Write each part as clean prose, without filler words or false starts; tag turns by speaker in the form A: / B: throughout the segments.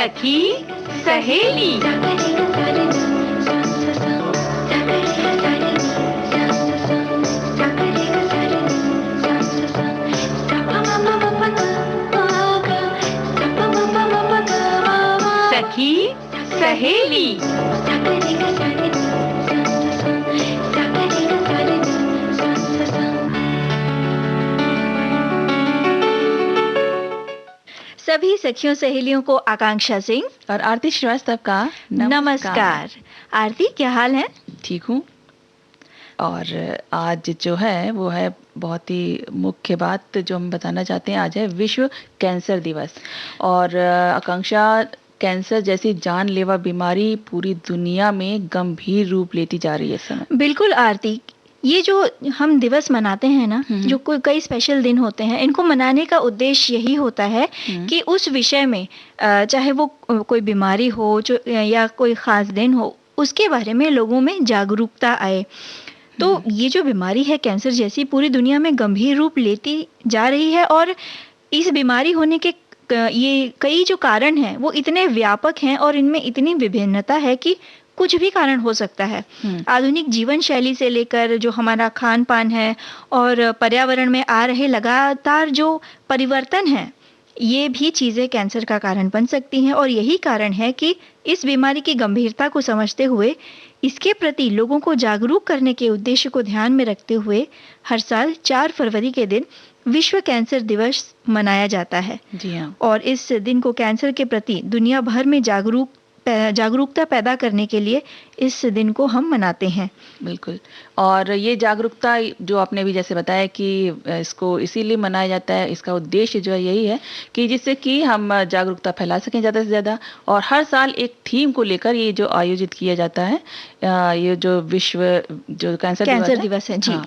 A: सखी सहेली। सखी सहेली। सभी सखियों सहेलियों को आकांक्षा सिंह
B: और आरती श्रीवास्तव का
A: नमस्कार। आरती, क्या हाल है?
B: ठीक हूँ। और आज जो है वो है बहुत ही मुख्य बात जो हम बताना चाहते हैं। आज है विश्व कैंसर दिवस। और आकांक्षा, कैंसर जैसी जानलेवा बीमारी पूरी दुनिया में गंभीर रूप लेती जा रही है इस समय।
A: बिल्कुल आरती, ये जो हम दिवस मनाते हैं ना, जो कई स्पेशल दिन होते हैं, इनको मनाने का उद्देश्य यही होता है कि उस विषय में चाहे वो कोई बीमारी हो जो या कोई खास दिन हो, उसके बारे में लोगों में जागरूकता आए। तो ये जो बीमारी है कैंसर जैसी, पूरी दुनिया में गंभीर रूप लेती जा रही है। और इस बीमारी होने के ये कई जो कारण हैं वो इतने व्यापक हैं और इनमें इतनी विभिन्नता है कि कुछ भी कारण हो सकता है। आधुनिक जीवन शैली से लेकर जो हमारा खान पान है और पर्यावरण में आ रहे लगातार जो परिवर्तन हैं, ये भी चीज़ें कैंसर का कारण बन सकती हैं। और यही कारण है कि इस बीमारी की गंभीरता को समझते हुए इसके प्रति लोगों को जागरूक करने के उद्देश्य को ध्यान में रखते हुए हर साल 4 फरवरी के दिन विश्व कैंसर दिवस मनाया जाता है।
B: जी हाँ।
A: और इस दिन को कैंसर के प्रति दुनिया भर में जागरूकता पैदा करने के लिए इस दिन को हम मनाते हैं।
B: बिल्कुल। और ये जागरूकता जो आपने भी जैसे बताया कि इसको इसीलिए मनाया जाता है, इसका उद्देश्य जो है यही है कि जिससे कि हम जागरूकता फैला सकें ज़्यादा से ज़्यादा। और हर साल एक थीम को लेकर ये जो आयोजित किया जाता है, ये जो विश्व जो कैंसर
A: दिवस है। जी
B: हाँ।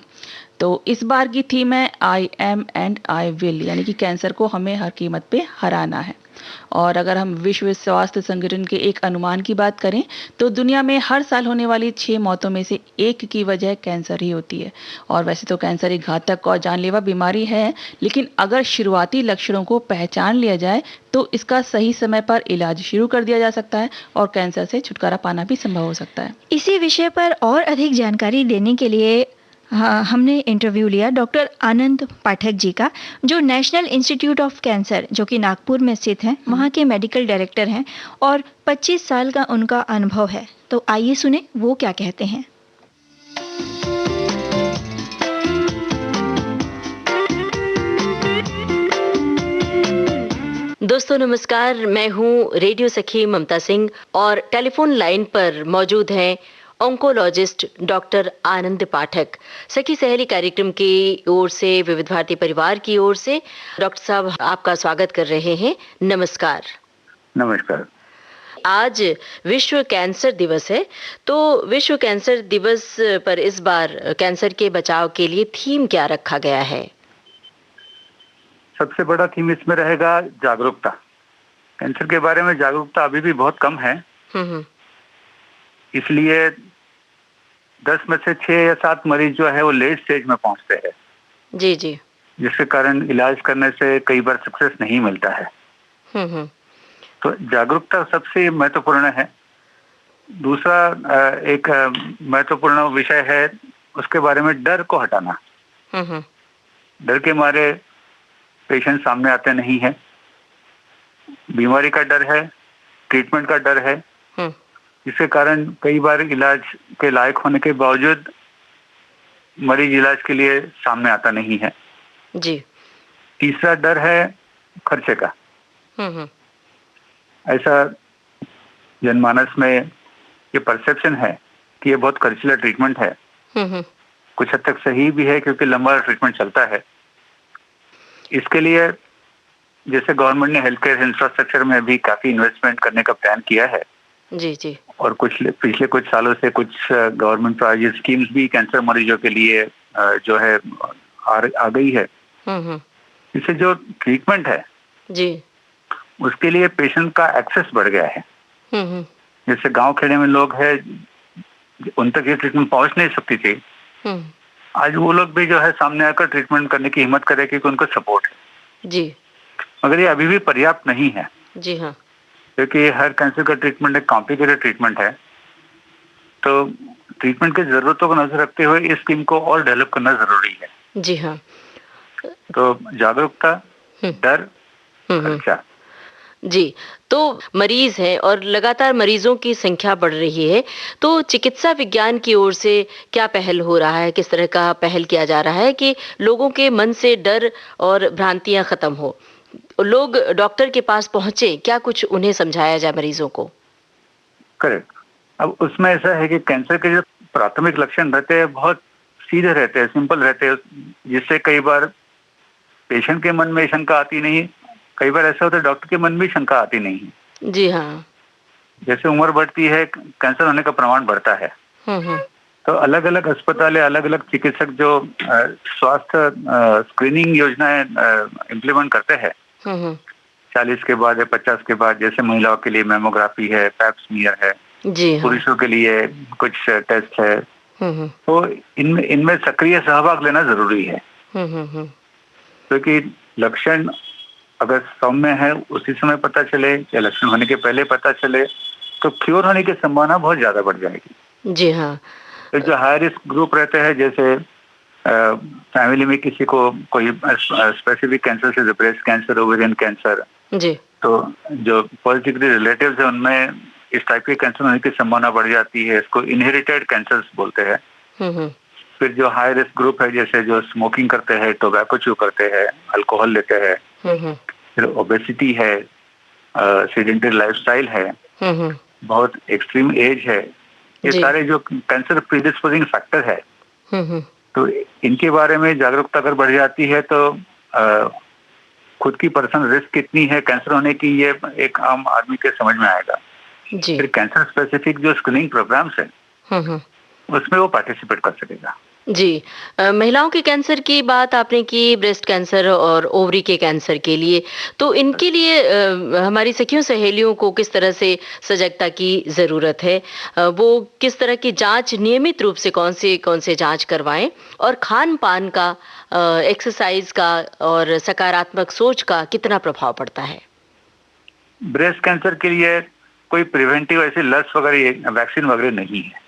B: तो इस बार की थीम है I am and I will, यानी कि कैंसर को हमें हर कीमत पे हराना है। और अगर हम विश्व स्वास्थ्य संगठन के एक अनुमान की बात करें तो दुनिया में हर साल होने वाली 6 मौतों में से 1 की वजह कैंसर ही होती है। और वैसे तो कैंसर एक घातक और जानलेवा बीमारी है, लेकिन अगर शुरुआती लक्षणों को पहचान लिया जाए तो इसका सही समय पर इलाज शुरू कर दिया जा सकता है और कैंसर से छुटकारा पाना भी संभव हो सकता है।
A: इसी विषय पर और अधिक जानकारी देने के लिए हमने इंटरव्यू लिया डॉक्टर आनंद पाठक जी का, जो नेशनल इंस्टीट्यूट ऑफ कैंसर जो कि नागपुर में स्थित है, वहाँ के मेडिकल डायरेक्टर हैं और 25 साल का उनका अनुभव है। तो आइए सुने वो क्या कहते हैं।
C: दोस्तों नमस्कार, मैं हूँ रेडियो सखी ममता सिंह और टेलीफोन लाइन पर मौजूद हैं ऑन्कोलॉजिस्ट डॉक्टर आनंद पाठक। सखी सहेली कार्यक्रम की ओर से, विविध भारती परिवार की ओर से डॉक्टर साहब आपका स्वागत कर रहे हैं। नमस्कार।
D: नमस्कार।
C: आज विश्व कैंसर दिवस है, तो विश्व कैंसर दिवस पर इस बार कैंसर के बचाव के लिए थीम क्या रखा गया है?
D: सबसे बड़ा थीम इसमें रहेगा जागरूकता। कैंसर के बारे में जागरूकता अभी भी बहुत कम है, इसलिए 10 में से 6 या 7 मरीज जो है वो लेट स्टेज में पहुंचते हैं।
C: जी जी।
D: जिसके कारण इलाज करने से कई बार सक्सेस नहीं मिलता है। तो जागरूकता सबसे महत्वपूर्ण है। दूसरा एक महत्वपूर्ण विषय है, उसके बारे में डर को हटाना। डर के मारे पेशेंट सामने आते नहीं है। बीमारी का डर है, ट्रीटमेंट का डर है, जिसके कारण कई बार इलाज के लायक होने के बावजूद मरीज इलाज के लिए सामने आता नहीं है।
C: जी।
D: तीसरा डर है खर्चे का। ऐसा जनमानस में ये परसेप्शन है कि ये बहुत खर्चीला ट्रीटमेंट है। कुछ हद तक सही भी है क्योंकि लंबा ट्रीटमेंट चलता है। इसके लिए जैसे गवर्नमेंट ने हेल्थ केयर इंफ्रास्ट्रक्चर में भी काफी इन्वेस्टमेंट करने का प्लान किया है।
C: जी जी। और
D: पिछले कुछ सालों से कुछ गवर्नमेंट प्रायोजित स्कीम्स भी कैंसर मरीजों के लिए जो है आ गई है। इससे जो ट्रीटमेंट है
C: जी,
D: उसके लिए पेशेंट का एक्सेस बढ़ गया है। जैसे गांव खेड़े में लोग हैं, उन तक ये ट्रीटमेंट पहुंच नहीं सकती थी, आज वो लोग भी जो है सामने आकर ट्रीटमेंट करने की हिम्मत करे क्योंकि उनको सपोर्ट है।
C: जी।
D: मगर ये अभी भी पर्याप्त नहीं है।
C: जी हाँ।
D: क्योंकि हर कैंसर का ट्रीटमेंट एक कॉम्प्लिकेटेड ट्रीटमेंट है, तो ट्रीटमेंट की ज़रूरतों को नज़र रखते हुए इस स्कीम को और डेवलप करना ज़रूरी है।
C: जी हाँ।
D: तो जागरूकता,
C: हुँ।
D: डर,
C: हुँ, हुँ।
D: खर्चा।
C: जी, तो मरीज़ हैं और लगातार मरीज़ों की संख्या बढ़ रही है, तो चिकित्सा विज्ञान की ओर से क्या पहल हो रहा है? किस तरह का पहल किया जा रहा है कि लोगों के मन से डर और भ्रांतियाँ खत्म हो? लोग डॉक्टर के पास पहुँचे, क्या कुछ उन्हें समझाया जाए मरीज़ों को?
D: करेक्ट। अब उसमें ऐसा है कि कैंसर के जो प्राथमिक लक्षण रहते हैं बहुत सीधे रहते हैं, सिंपल रहते हैं, जिससे कई बार पेशेंट के मन में शंका आती नहीं, कई बार ऐसा होता है डॉक्टर के मन में शंका आती नहीं।
C: जी हाँ।
D: जैसे उम्र बढ़ती है, कैंसर होने का प्रमाण बढ़ता है।
C: हुँ, हुँ।
D: तो अलग-अलग अस्पताल या अलग-अलग चिकित्सक जो स्वास्थ्य स्क्रीनिंग योजनाएं इम्प्लीमेंट करते हैं,
C: हुँ, हुँ।
D: 40 के बाद या 50 के बाद, जैसे महिलाओं के लिए मैमोग्राफी है, पैप स्मीयर है,
C: जी हाँ।
D: पुरुषों के लिए कुछ टेस्ट है,
C: हुँ, हुँ।
D: तो इनमें इनमें सक्रिय सहभाग लेना जरूरी है,
C: हुँ, हुँ, हुँ।
D: क्योंकि लक्षण अगर सौम्य है उसी समय पता चले या लक्षण होने के पहले पता चले तो क्योर होने की संभावना बहुत ज्यादा बढ़ जाएगी।
C: जी हाँ।
D: तो जो हाई रिस्क ग्रुप रहते हैं, जैसे फैमिली में किसी को कोई स्पेसिफिक कैंसर से, ब्रेस्ट कैंसर, ओवेरियन कैंसर,
C: जी।
D: तो जो फर्स्ट डिग्री रिलेटिव्स है उनमें इस टाइप के कैंसर होने की संभावना बढ़ जाती है। इसको इनहेरिटेड कैंसर्स बोलते हैं।
C: हुँ, हुँ।
D: फिर जो हाई रिस्क ग्रुप है, जैसे जो स्मोकिंग करते हैं, टोबैको च्यू करते हैं, अल्कोहल लेते हैं,
C: हुँ, हुँ।
D: फिर ओबेसिटी है, सेडेंटरी लाइफस्टाइल है,
C: हुँ, हुँ।
D: बहुत एक्सट्रीम एज है, ये
C: जी।
D: सारे जो कैंसर प्रीडिस्पोजिंग फैक्टर है,
C: हुँ, हुँ।
D: तो इनके बारे में जागरूकता अगर बढ़ जाती है तो अ, खुद की पर्सनल रिस्क कितनी है कैंसर होने की, ये एक आम आदमी के समझ में आएगा।
C: जी।
D: फिर कैंसर स्पेसिफिक जो स्क्रीनिंग प्रोग्राम्स है
C: हुँ, हुँ।
D: उसमें वो पार्टिसिपेट कर सकेगा।
C: जी। महिलाओं के कैंसर की बात आपने की, ब्रेस्ट कैंसर और ओवरी के कैंसर के लिए, तो इनके लिए हमारी सखियों सहेलियों को किस तरह से सजगता की ज़रूरत है? वो किस तरह की जाँच नियमित रूप से कौन से जाँच करवाएँ? और खान-पान का, एक्सरसाइज़ का और सकारात्मक सोच का कितना प्रभाव पड़ता है?
D: ब्रेस्ट कैंसर के लिए कोई प्रिवेंटिव ऐसी लस वगैरह, वैक्सीन वगैरह नहीं है।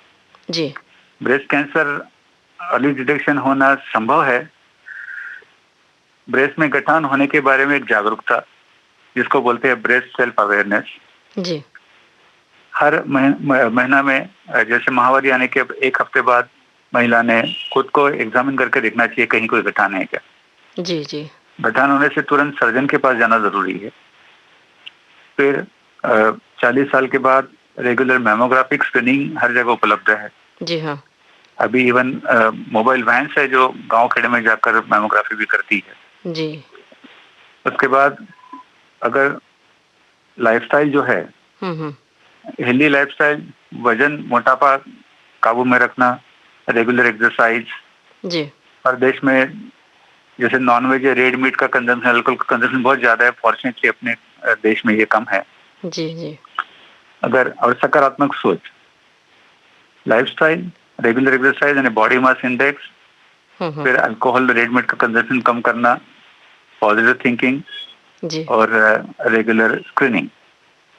C: जी।
D: ब्रेस्ट कैंसर अर्ली डिटेक्शन होना संभव है। ब्रेस्ट में गठान होने के बारे में एक जागरूकता, जिसको बोलते हैं ब्रेस्ट सेल्फ अवेयरनेस,
C: जी।
D: हर महीना में जैसे माहवारी आने के 1 हफ्ते बाद महिला ने खुद को एग्जामिन करके देखना चाहिए कहीं कोई गठान है क्या।
C: जी, जी।
D: गठान होने से तुरंत सर्जन के पास जाना जरूरी है। फिर 40 साल के बाद रेगुलर मैमोग्राफिक स्क्रीनिंग हर जगह उपलब्ध है।
C: जी हाँ।
D: अभी इवन मोबाइल वैन्स है जो गांव खेड़े में जाकर मैमोग्राफी भी करती है।
C: जी।
D: उसके बाद अगर लाइफस्टाइल जो है,
C: हुँ, हुँ।
D: हेल्दी लाइफस्टाइल, वजन मोटापा काबू में रखना, रेगुलर एक्सरसाइज,
C: जी।
D: और देश में जैसे नॉनवेज या रेड मीट का कंजम्पशन, अल्कोहल का कंजम्पशन बहुत ज्यादा है, फॉर्चुनेटली अपने देश में ये कम है।
C: जी, जी।
D: अगर और सकारात्मक सोच, लाइफस्टाइल, रेगुलर एक्सरसाइज यानी बॉडी मास इंडेक्स,
C: हुँ, हुँ।
D: फिर अल्कोहल रेड मीट का कंजम्पशन कम करना, पॉजिटिव थिंकिंग
C: जी।
D: और रेगुलर स्क्रीनिंग,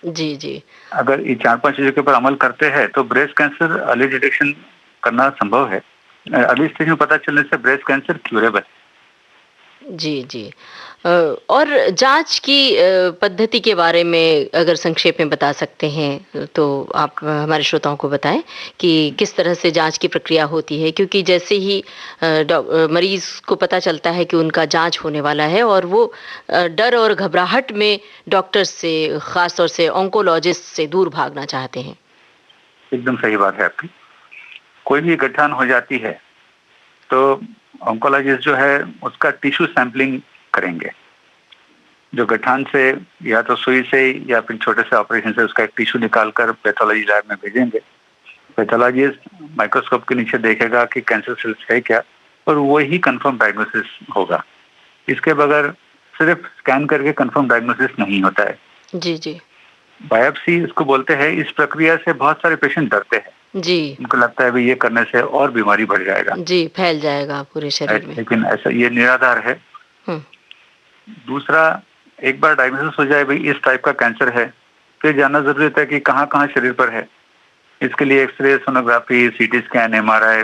C: जी, जी।
D: अगर ये 4-5 चीजों के ऊपर अमल करते हैं तो ब्रेस्ट कैंसर अर्ली डिटेक्शन करना संभव है। अर्ली स्टेज में पता चलने से ब्रेस्ट कैंसर क्यूरेबल।
C: जी, जी। और जाँच की पद्धति के बारे में अगर संक्षेप में बता सकते हैं, तो आप हमारे श्रोताओं को बताएँ कि किस तरह से जाँच की प्रक्रिया होती है? क्योंकि जैसे ही मरीज़ को पता चलता है कि उनका जाँच होने वाला है और वो डर और घबराहट में डॉक्टर से, ख़ास तौर से ऑन्कोलॉजिस्ट से दूर भागना चाहते हैं।
D: एकदम सही बात है आपकी। कोई भी गठान हो जाती है तो ऑन्कोलॉजिस्ट जो है उसका टिश्यू सैंपलिंग करेंगे। जो गठान से या तो सुई से या फिर छोटे से ऑपरेशन से उसका एक टिश्यू निकालकर पैथोलॉजी लैब में भेजेंगे। पैथोलॉजिस्ट माइक्रोस्कोप के नीचे देखेगा कि कैंसर सेल्स है क्या, और वही कंफर्म डायग्नोसिस होगा। इसके बगैर सिर्फ स्कैन करके कंफर्म डायग्नोसिस नहीं होता है।
C: जी, जी।
D: बायोप्सी इसको बोलते हैं। इस प्रक्रिया से बहुत सारे पेशेंट डरते हैं,
C: जी।
D: उनको लगता है भाई ये करने से और बीमारी बढ़ जाएगा।
C: जी, फैल जाएगा पूरे शरीर में।
D: लेकिन ऐसा ये निराधार है।
C: हुँ।
D: दूसरा, एक बार डायग्नोसिस हो जाए भाई इस टाइप का कैंसर है, फिर जानना जरूरी होता है कि कहाँ कहाँ शरीर पर है। इसके लिए x-ray, sonography, CT scan, MRI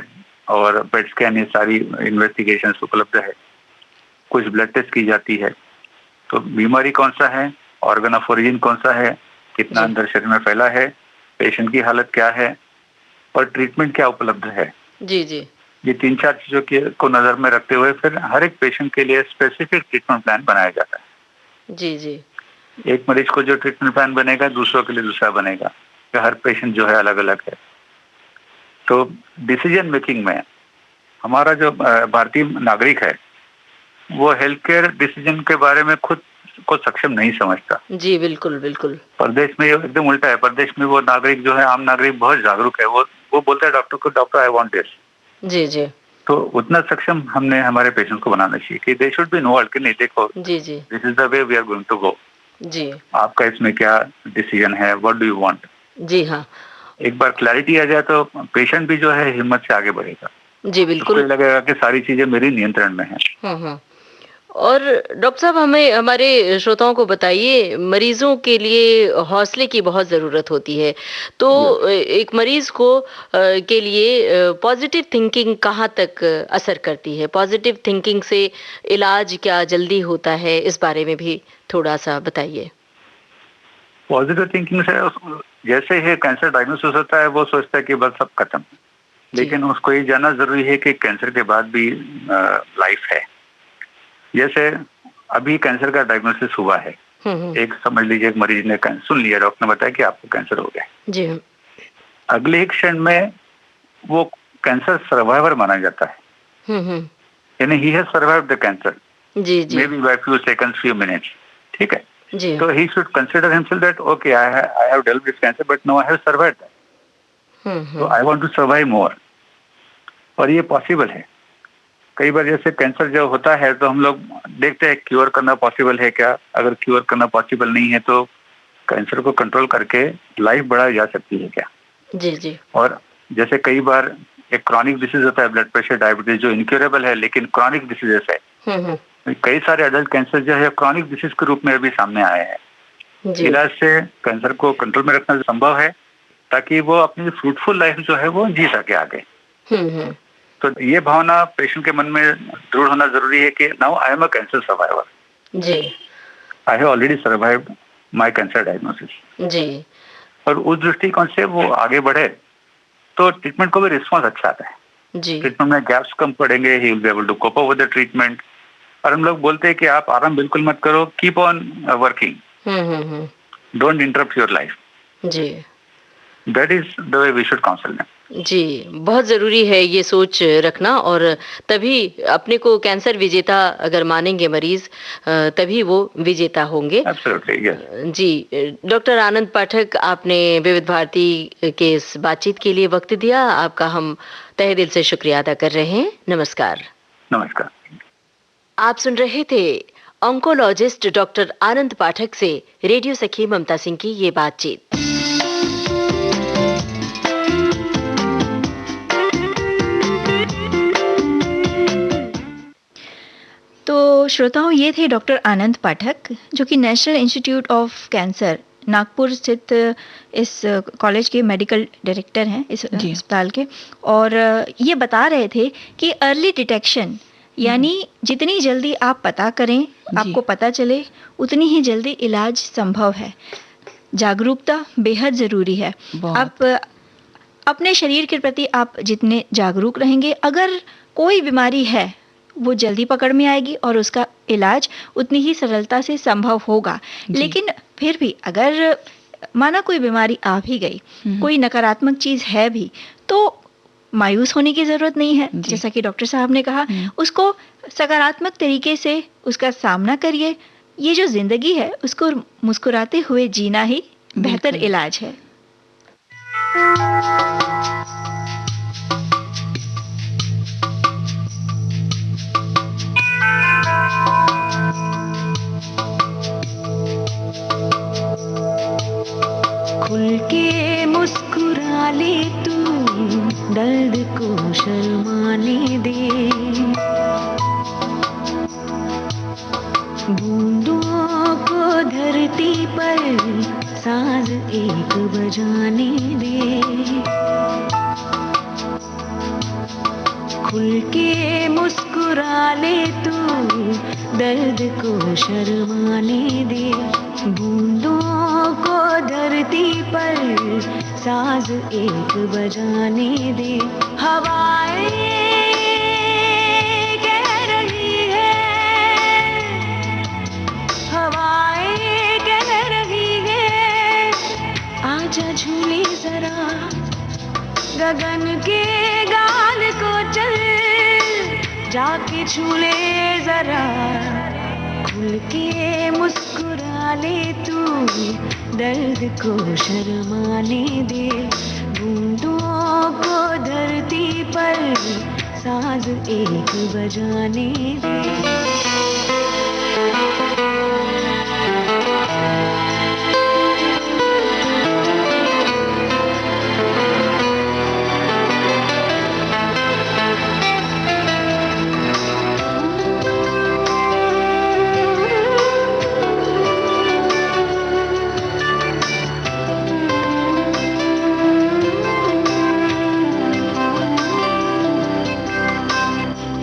D: और पेट स्कैन, ये सारी इन्वेस्टिगेशन उपलब्ध है। कुछ ब्लड टेस्ट की जाती है। तो बीमारी कौन सा है, ऑर्गन ऑफ ओरिजिन कौन सा है, कितना अंदर शरीर में फैला है, पेशेंट की हालत क्या है और ट्रीटमेंट क्या उपलब्ध है।
C: जी जी,
D: ये 3-4 चीजों को नजर में रखते हुए फिर हर एक पेशेंट के लिए स्पेसिफिक ट्रीटमेंट प्लान बनाया जाता है।
C: जी जी,
D: एक मरीज को जो ट्रीटमेंट प्लान बनेगा, दूसरों के लिए दूसरा बनेगा। हर पेशेंट जो है अलग अलग है। तो डिसीजन मेकिंग में हमारा जो भारतीय नागरिक है वो हेल्थ केयर डिसीजन के बारे में खुद को सक्षम नहीं समझता।
C: जी बिल्कुल बिल्कुल।
D: प्रदेश में एकदम उल्टा है। प्रदेश में वो नागरिक जो है, आम नागरिक बहुत जागरूक है। वो बोलता है डॉक्टर को, डॉक्टर आई वांट दिस।
C: जी जी,
D: तो उतना सक्षम हमने हमारे पेशेंट को बनाना चाहिए कि दे शुड बी इन्वॉल्व, कि नहीं देखो
C: जी जी,
D: this is the way we are going to go.
C: जी,
D: आपका इसमें क्या डिसीजन है, व्हाट डू यू वांट।
C: जी हाँ,
D: एक बार क्लैरिटी आ जाए तो पेशेंट भी जो है हिम्मत से आगे बढ़ेगा।
C: जी बिल्कुल।
D: उसको लगेगा कि सारी चीजें मेरी नियंत्रण में है।
C: और डॉक्टर साहब, हमें हमारे श्रोताओं को बताइए, मरीजों के लिए हौसले की बहुत ज़रूरत होती है। तो एक मरीज को के लिए पॉजिटिव थिंकिंग कहाँ तक असर करती है? पॉजिटिव थिंकिंग से इलाज क्या जल्दी होता है? इस बारे में भी थोड़ा सा बताइए।
D: पॉजिटिव थिंकिंग से जैसे ही कैंसर डायग्नोसिस होता है वो सोचता है कि बस सब खत्म, लेकिन उसको ये जानना जरूरी है कि कैंसर के बाद भी लाइफ है। जैसे अभी कैंसर का डायग्नोसिस हुआ है, एक समझ लीजिए एक मरीज ने सुन लिया, डॉक्टर ने बताया कि आपको कैंसर हो गया
C: जी।
D: अगले ही क्षण में वो कैंसर सर्वाइवर माना जाता है। यानी he has survived the cancer,
C: जी जी,
D: maybe by few seconds, few minutes. ठीक है,
C: जी।
D: तो he should consider himself that okay I have dealt with cancer but now I have survived that, तो I want to survive more. और ये possible है। कई बार जैसे कैंसर जो होता है तो हम लोग देखते हैं क्योर करना पॉसिबल है क्या। अगर क्योर करना पॉसिबल नहीं है तो कैंसर को कंट्रोल करके लाइफ बढ़ाई जा सकती है क्या।
C: जी जी।
D: और जैसे कई बार एक क्रॉनिक डिसीज होता है, ब्लड प्रेशर, डायबिटीज, जो इनक्योरेबल है लेकिन क्रॉनिक डिसीजेस है। कई सारे अडल्ट कैंसर जो है क्रॉनिक डिसीज के रूप में अभी सामने आए हैं। इलाज से कैंसर को कंट्रोल में रखना संभव है ताकि वो अपनी फ्रूटफुल लाइफ जो है वो जी सके आगे। तो ये भावना पेशेंट के मन में दृढ़ होना जरूरी है कि now I am a cancer survivor,
C: जी,
D: I have already survived my cancer diagnosis.
C: जी।
D: और उस दृष्टिकोण से वो आगे बढ़े तो ट्रीटमेंट को भी रिस्पॉन्स अच्छा आता है।
C: जी,
D: ट्रीटमेंट में गैप्स कम पड़ेंगे, he will be able to cope up with the treatment. और हम लोग बोलते हैं कि आप आराम बिल्कुल मत करो, keep on working, don't interrupt your life.
C: जी,
D: that is the way we should counsel them.
C: जी, बहुत ज़रूरी है ये सोच रखना, और तभी अपने को कैंसर विजेता अगर मानेंगे मरीज, तभी वो विजेता होंगे।
D: Absolutely, yes.
C: जी, डॉक्टर आनंद पाठक, आपने विविध भारती के इस बातचीत के लिए वक्त दिया। आपका हम तहे दिल से शुक्रिया अदा कर रहे हैं। नमस्कार।
D: नमस्कार।
C: आप सुन रहे थे ऑन्कोलॉजिस्ट डॉक्टर आनंद पाठक से रेडियो सखी ममता सिंह की ये बातचीत।
A: तो श्रोताओं, ये थे डॉक्टर आनंद पाठक, जो कि national institute of cancer Nagpur स्थित इस कॉलेज के मेडिकल डायरेक्टर हैं, इस अस्पताल के। और ये बता रहे थे कि अर्ली डिटेक्शन, यानी जितनी जल्दी आप पता करें, आपको पता चले, उतनी ही जल्दी इलाज संभव है। जागरूकता बेहद ज़रूरी है। आप अपने शरीर के प्रति आप जितने जागरूक रहेंगे, अगर कोई बीमारी है वो जल्दी पकड़ में आएगी और उसका इलाज उतनी ही सरलता से संभव होगा। लेकिन फिर भी अगर माना कोई बीमारी आ भी गई, कोई नकारात्मक चीज़ है भी, तो मायूस होने की ज़रूरत नहीं है। जैसा कि डॉक्टर साहब ने कहा, उसको सकारात्मक तरीके से उसका सामना करिए। ये जो ज़िंदगी है उसको मुस्कुराते हुए जीना ही बेहतर इलाज है।
E: खुल के मुस्कुरा ले तू, दर्द को शर्माने दे, बूंदों को धरती पर साज एक बजाने दे। खुल के मुस्कुरा ले तू, दर्द को शर्माने दे। बूंदों को धरती पर साज एक बजाने दे। हवाएं कह रही है, हवाएं कह रही है, आजा झूले जरा गगन के गाल को चल, जाके छूले जरा। खुल के मुस्कुरा ले तू, दर्द को शर्माने दे। बूंदों को धरती पर साज एक बजाने दे।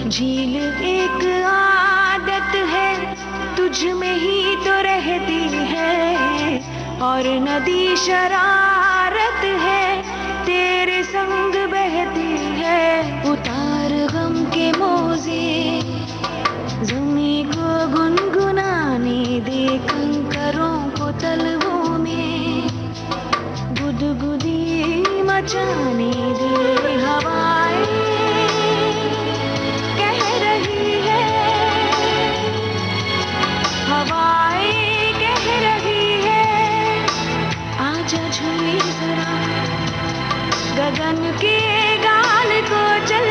E: झील एक आदत है, तुझ में ही तो रहती है, और नदी शरारत है, तेरे संग बहती है। उतार गम के मोजे, ज़मीं को गुनगुनाने दे, कंकरों को तलवों में गुदगुदी मचाने दे। हवाएं कह रही है, हवाएं कह रही है, आजा झूले जरा गगन के गाल को चल,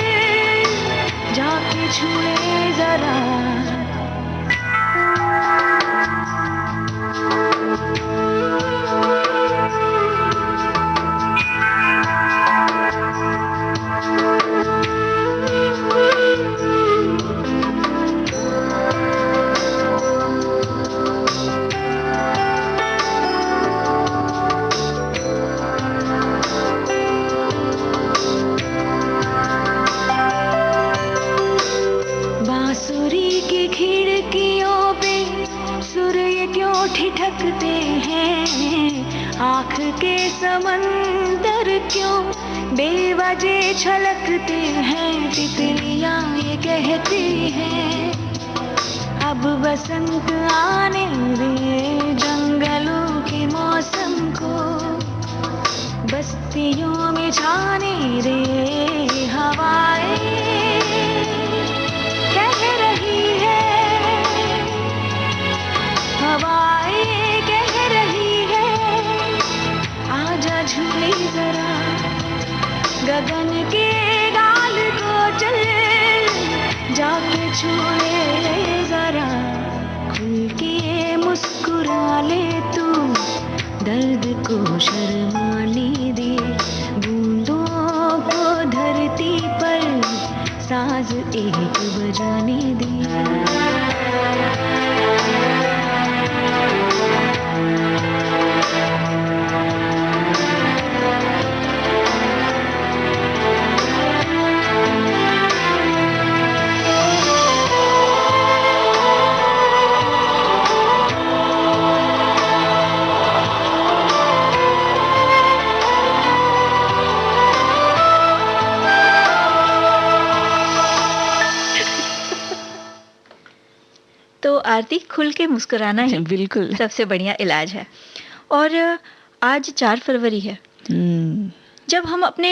E: जाके छूले जरा। बांसुरी की खिड़कियों पे सुर ये क्यों ठिठकते हैं, आँख के समंदर क्यों बेवजह छलकते हैं। तितलियाँ ये कहती हैं अब बसंत आने दे, जंगलों के मौसम को बस्तियों में छाने दे। हवाएं कह रही है, हवाएं कह रही है, आजा झूले जरा गगन के गाल को चल, जाके छूले जरा। खुल के मुस्कुरा ले तू, दर्द को शर्माने दे। बूंदों को धरती पर साज एक बजाने दे।
A: तो आरती, खुल के मुस्कुराना ही
B: बिल्कुल
A: सबसे बढ़िया इलाज है। और आज 4 फरवरी है। जब हम अपने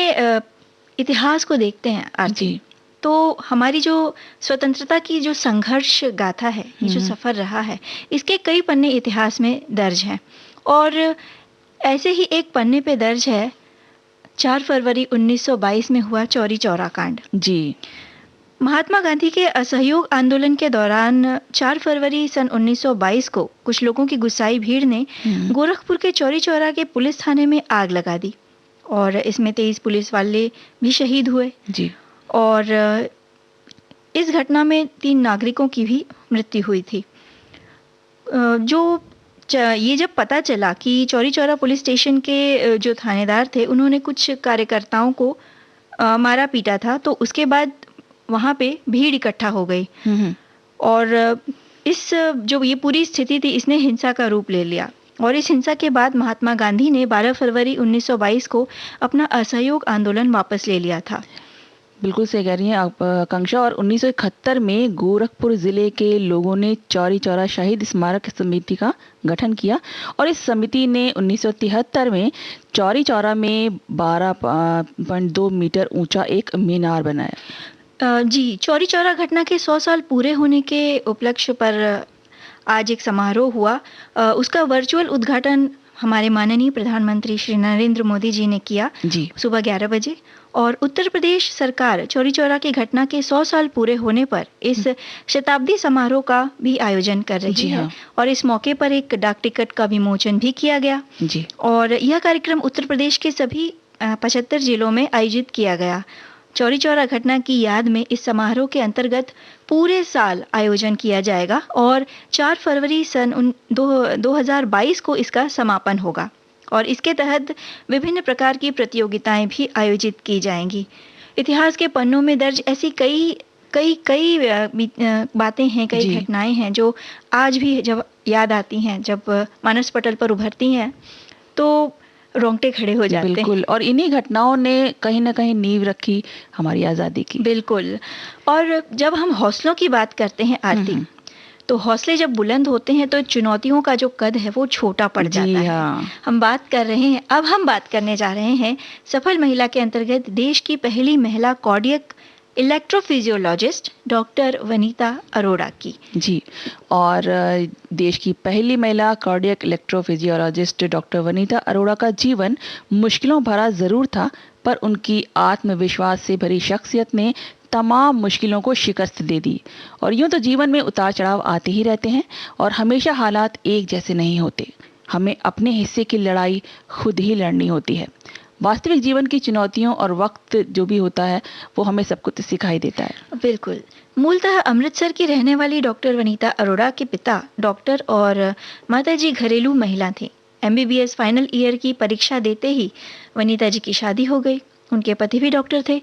A: इतिहास को देखते हैं आरती, तो हमारी जो स्वतंत्रता की जो संघर्ष गाथा है, ये जो सफ़र रहा है, इसके कई पन्ने इतिहास में दर्ज हैं। और ऐसे ही एक पन्ने पे दर्ज है 4 फरवरी 1922 में हुआ चौरी चौरा कांड।
B: जी।
A: महात्मा गांधी के असहयोग आंदोलन के दौरान 4 फरवरी सन 1922 को कुछ लोगों की गुस्साई भीड़ ने गोरखपुर के चौरी चौरा के पुलिस थाने में आग लगा दी, और इसमें 23 पुलिस वाले भी शहीद हुए।
B: जी।
A: और इस घटना में 3 नागरिकों की भी मृत्यु हुई थी। जो ये जब पता चला कि चौरी चौरा पुलिस स्टेशन के जो थानेदार थे उन्होंने कुछ कार्यकर्ताओं को मारा पीटा था, तो उसके बाद वहाँ पे भीड़ इकट्ठा हो गई और इस जो ये पूरी स्थिति थी इसने हिंसा का रूप ले लिया। और इस हिंसा के बाद महात्मा गांधी ने 12 फरवरी 1922 को अपना असहयोग आंदोलन वापस ले लिया था।
B: बिल्कुल सही कह रही हैं आप आकांक्षा। और 1971 में गोरखपुर जिले के लोगों ने चौरी चौरा शहीद स्मारक समिति का गठन किया और इस समिति ने 1973 में चौरी चौरा में 12.2 मीटर ऊंचा एक मीनार बनाया।
A: जी, चौरी चौरा घटना के 100 साल पूरे होने के उपलक्ष्य पर आज एक समारोह हुआ। उसका वर्चुअल उद्घाटन हमारे माननीय प्रधानमंत्री श्री नरेंद्र मोदी जी ने किया
B: जी
A: सुबह 11 बजे। और उत्तर प्रदेश सरकार चौरी चौरा की घटना के 100 साल पूरे होने पर इस शताब्दी समारोह का भी आयोजन कर रही है। और इस मौके पर एक डाक टिकट का विमोचन भी किया गया
B: जी।
A: और यह कार्यक्रम उत्तर प्रदेश के सभी 75 जिलों में आयोजित किया गया। चौरी चौरा घटना की याद में इस समारोह के अंतर्गत पूरे साल आयोजन किया जाएगा और 4 फरवरी सन 2022 को इसका समापन होगा और इसके तहत विभिन्न प्रकार की प्रतियोगिताएं भी आयोजित की जाएंगी। इतिहास के पन्नों में दर्ज ऐसी कई बातें हैं, कई घटनाएं हैं जो आज भी जब याद आती हैं, जब मानस पटल पर उभरती हैं तो रोंगटे खड़े हो जाते हैं।
B: बिल्कुल। और इन्हीं घटनाओं ने कहीं ना कहीं नींव रखी हमारी आज़ादी की।
A: बिल्कुल। और जब हम हौसलों की बात करते हैं आरती, तो हौसले जब बुलंद होते हैं तो चुनौतियों का जो कद है वो छोटा पड़ जाता है। हम बात करने जा रहे हैं सफल महिला के अंतर्गत देश की पहली महिला cardiac electrophysiologist doctor Vanita Arora की।
B: जी। और देश की पहली महिला cardiac electrophysiologist doctor Vanita Arora का जीवन मुश्किलों भरा जरूर था, पर उनकी आत्मविश्वास से भरी शख्सियत ने तमाम मुश्किलों को शिकस्त दे दी। और यूं तो जीवन में उतार चढ़ाव आते ही रहते हैं और हमेशा हालात एक जैसे नहीं होते। हमें अपने हिस्से की लड़ाई खुद ही लड़नी होती है। वास्तविक जीवन की चुनौतियों और वक्त जो भी होता है वो हमें सब कुछ सिखाई देता है।
A: बिल्कुल। मूलतः अमृतसर की रहने वाली डॉक्टर वनीता अरोड़ा के पिता डॉक्टर और माताजी घरेलू महिला थी। MBBS फाइनल ईयर की परीक्षा देते ही वनीता जी की शादी हो गई। उनके पति भी डॉक्टर थे।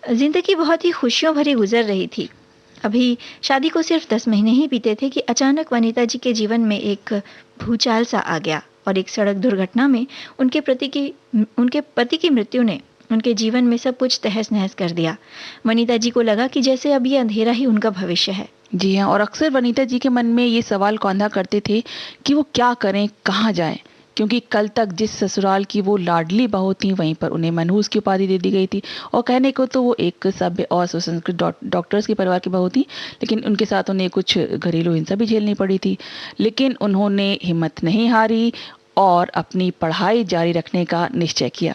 A: जिंदगी बहुत ही खुशियों भरी गुजर रही थी। अभी शादी को सिर्फ 10 महीने ही बीते थे कि अचानक वनीता जी के जीवन में एक भूचाल सा आ गया और एक सड़क दुर्घटना में उनके पति की मृत्यु ने उनके जीवन में सब कुछ तहस नहस कर दिया। वनीता जी को लगा कि जैसे अब ये अंधेरा ही उनका भविष्य है।
B: जी हाँ। और अक्सर वनीता जी के मन में ये सवाल कौंधा करते थे कि वो क्या करें, कहाँ जाएं, क्योंकि कल तक जिस ससुराल की वो लाडली बहू थी वहीं पर उन्हें मनहूस की उपाधि दे दी गई थी। और कहने को तो वो एक सभ्य और सुसंस्कृत डॉक्टर्स के परिवार की बहू थी, लेकिन उनके साथ उन्हें कुछ घरेलू हिंसा भी झेलनी पड़ी थी। लेकिन उन्होंने हिम्मत नहीं हारी और अपनी पढ़ाई जारी रखने का निश्चय किया।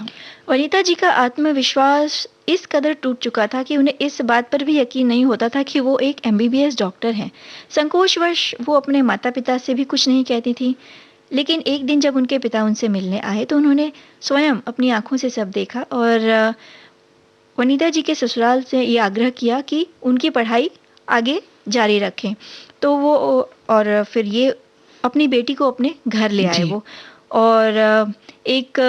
A: वनीता जी का आत्मविश्वास इस कदर टूट चुका था कि उन्हें इस बात पर भी यकीन नहीं होता था कि वो एक MBBS डॉक्टर हैं। संकोचवश वो अपने माता पिता से भी कुछ नहीं कहती थी। लेकिन एक दिन जब उनके पिता उनसे मिलने आए तो उन्होंने स्वयं अपनी आंखों से सब देखा और वनीता जी के ससुराल से ये आग्रह किया कि उनकी पढ़ाई आगे जारी रखें। तो वो और फिर ये अपनी बेटी को अपने घर ले आए वो। और एक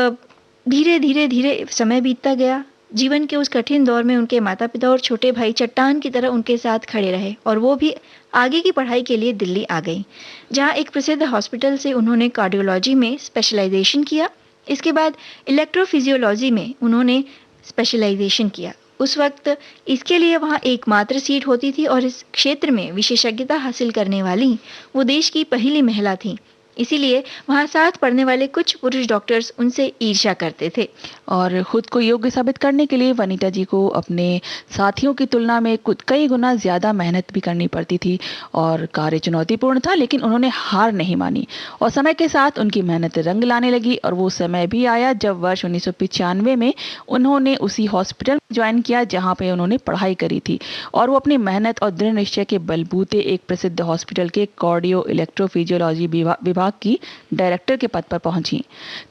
A: धीरे समय बीतता गया। जीवन के उस कठिन दौर में उनके माता पिता और छोटे भाई चट्टान की तरह उनके साथ खड़े रहे और वो भी आगे की पढ़ाई के लिए दिल्ली आ गई, जहां एक प्रसिद्ध हॉस्पिटल से उन्होंने कार्डियोलॉजी में स्पेशलाइजेशन किया। इसके बाद इलेक्ट्रोफिजियोलॉजी में उन्होंने स्पेशलाइजेशन किया। उस वक्त इसके लिए वहां एकमात्र सीट होती थी और इस क्षेत्र में विशेषज्ञता हासिल करने वाली वो देश की पहली महिला थी। इसीलिए वहाँ साथ पढ़ने वाले कुछ पुरुष डॉक्टर्स उनसे ईर्ष्या करते थे।
B: और खुद को योग्य साबित करने के लिए वनीता जी को अपने साथियों की तुलना में कई गुना ज़्यादा मेहनत भी करनी पड़ती थी और कार्य चुनौतीपूर्ण था, लेकिन उन्होंने हार नहीं मानी और समय के साथ उनकी मेहनत रंग लाने लगी। और वो समय भी आया जब वर्ष 1995 में उन्होंने उसी हॉस्पिटल ज्वाइन किया जहाँ पे उन्होंने पढ़ाई करी थी और वो अपनी मेहनत और दृढ़ निश्चय के बलबूते एक प्रसिद्ध हॉस्पिटल के कार्डियो इलेक्ट्रोफिजियोलॉजी विभाग की डायरेक्टर के पद पर पहुंची।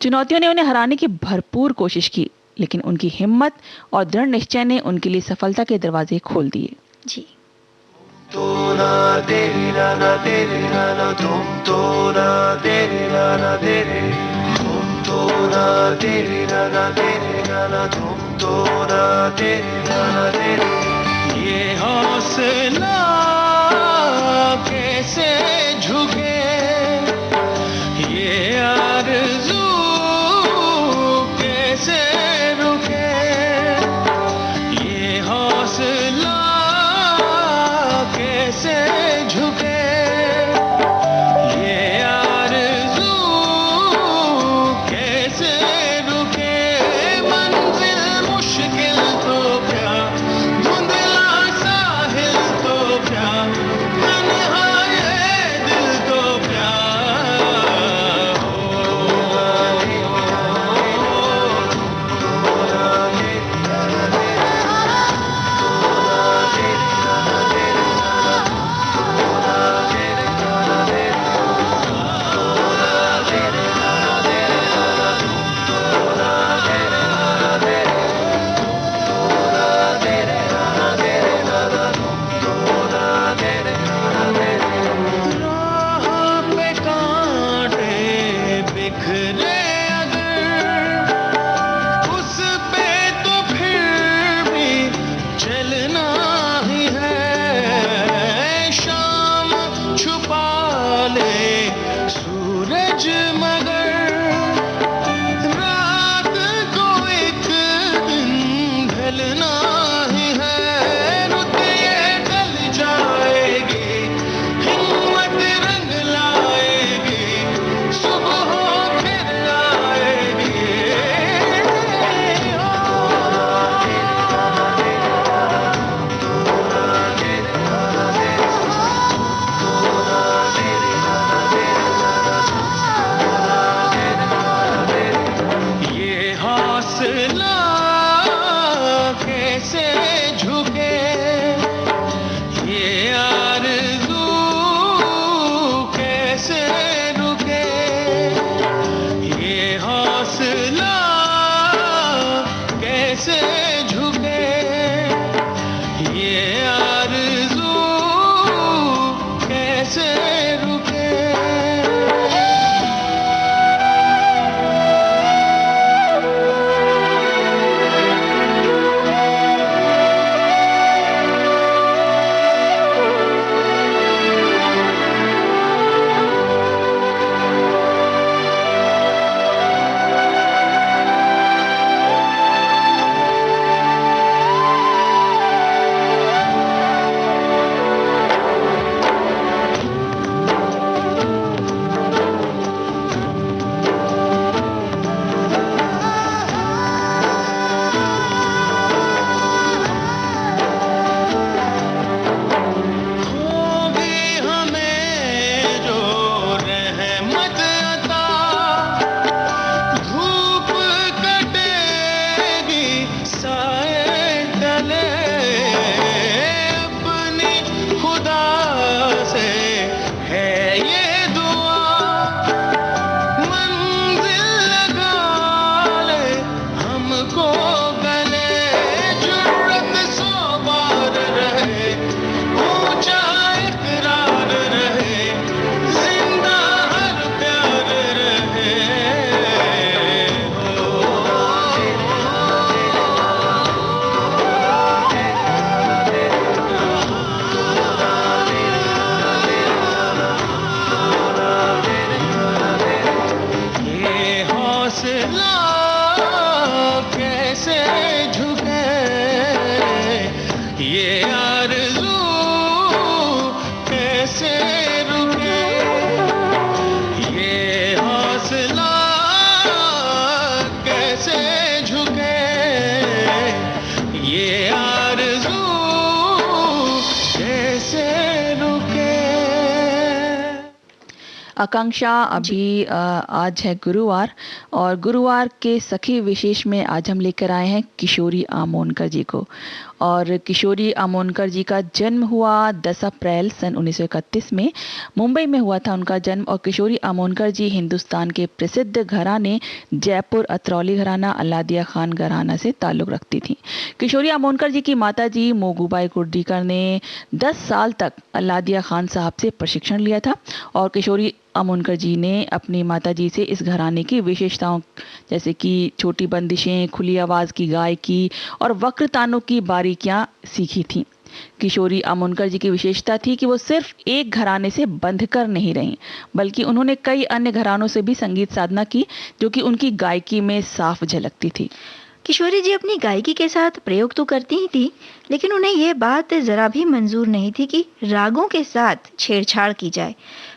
B: चुनौतियों ने उन्हें हराने की भरपूर कोशिश की, लेकिन उनकी हिम्मत और दृढ़ निश्चय ने उनके लिए सफलता के दरवाजे खोल दिए।
A: जी।
F: तो ना दे रे ना ना दे रे ना ना तुम तो ना दे रे ना ना दे रे तुम तो ना दे रे ना ना दे रे ना ना तुम तो ना दे रे ना ना दे रे ये हौसला कैसे झुके ये आरज़ू कैसे रुके ये हौसला कैसे झुके ये आरज़ू कैसे रुके मंजिल मुश्किल तो क्या धुंधला साहिल तो क्या तन्हा ये दिल तो क्या राह पे कांटे बिखरे अगर उस पे तो फिर भी चलना ही है शाम छुपा ले सूरज मगर रात को एक दिन ढलना ही है रुत ये ढल जाएगी हिम्मत रंग लाएगी सुबह फिर आएगी ये हौसला कैसे झुके ये आरज़ू कैसे रुके ये हौसला कैसे झुके ये आरज़ू कैसे रुके होगी हमें जो रहमत अता धूप कटेगी साए तले अपनी खुदा से है ये दुआ मंजिल लगा ले हमको गले जुर्रत सौ बार रहे ऊंचा इकरार रहे जिंदा हर प्यार रहे ये हौसला कैसे झुके ये आरज़ू कैसे रुके ये हौसला कैसे झुके ये आरज़ू कैसे रुके
B: आकांक्षा, अभी आज है गुरुवार और गुरुवार के सखी विशेष में आज हम लेकर आए हैं किशोरी आमोनकर जी को और किशोरी अमोनकर जी का जन्म हुआ 10 अप्रैल सन 1931 में। मुंबई में हुआ था उनका जन्म। और किशोरी अमोनकर जी हिंदुस्तान के प्रसिद्ध घराने जयपुर अतरौली घराना अल्लादिया खान घराना से ताल्लुक़ रखती थी। किशोरी अमोनकर जी की माता जी मोगूबाई कुर्डीकर ने 10 साल तक अल्लादिया खान साहब से प्रशिक्षण लिया था। और किशोरी अमोनकर जी ने अपनी माताजी से इस घराने की विशेषताओं जैसे कि छोटी बंदिशें, खुली आवाज़ की गायकी और वक्र तानों की बारीकियां सीखी थीं। किशोरी अमोनकर जी की विशेषता थी कि वो सिर्फ एक घराने से बंध कर नहीं रहीं, बल्कि उन्होंने कई अन्य घरानों से भी संगीत साधना की, जो कि उनकी गायकी में साफ झलकती थी।
A: किशोरी जी अपनी गायकी के साथ प्रयोग तो करती ही थी, लेकिन उन्हें यह बात जरा भी मंजूर नहीं थी कि रागों के साथ छेड़छाड़ की जाए।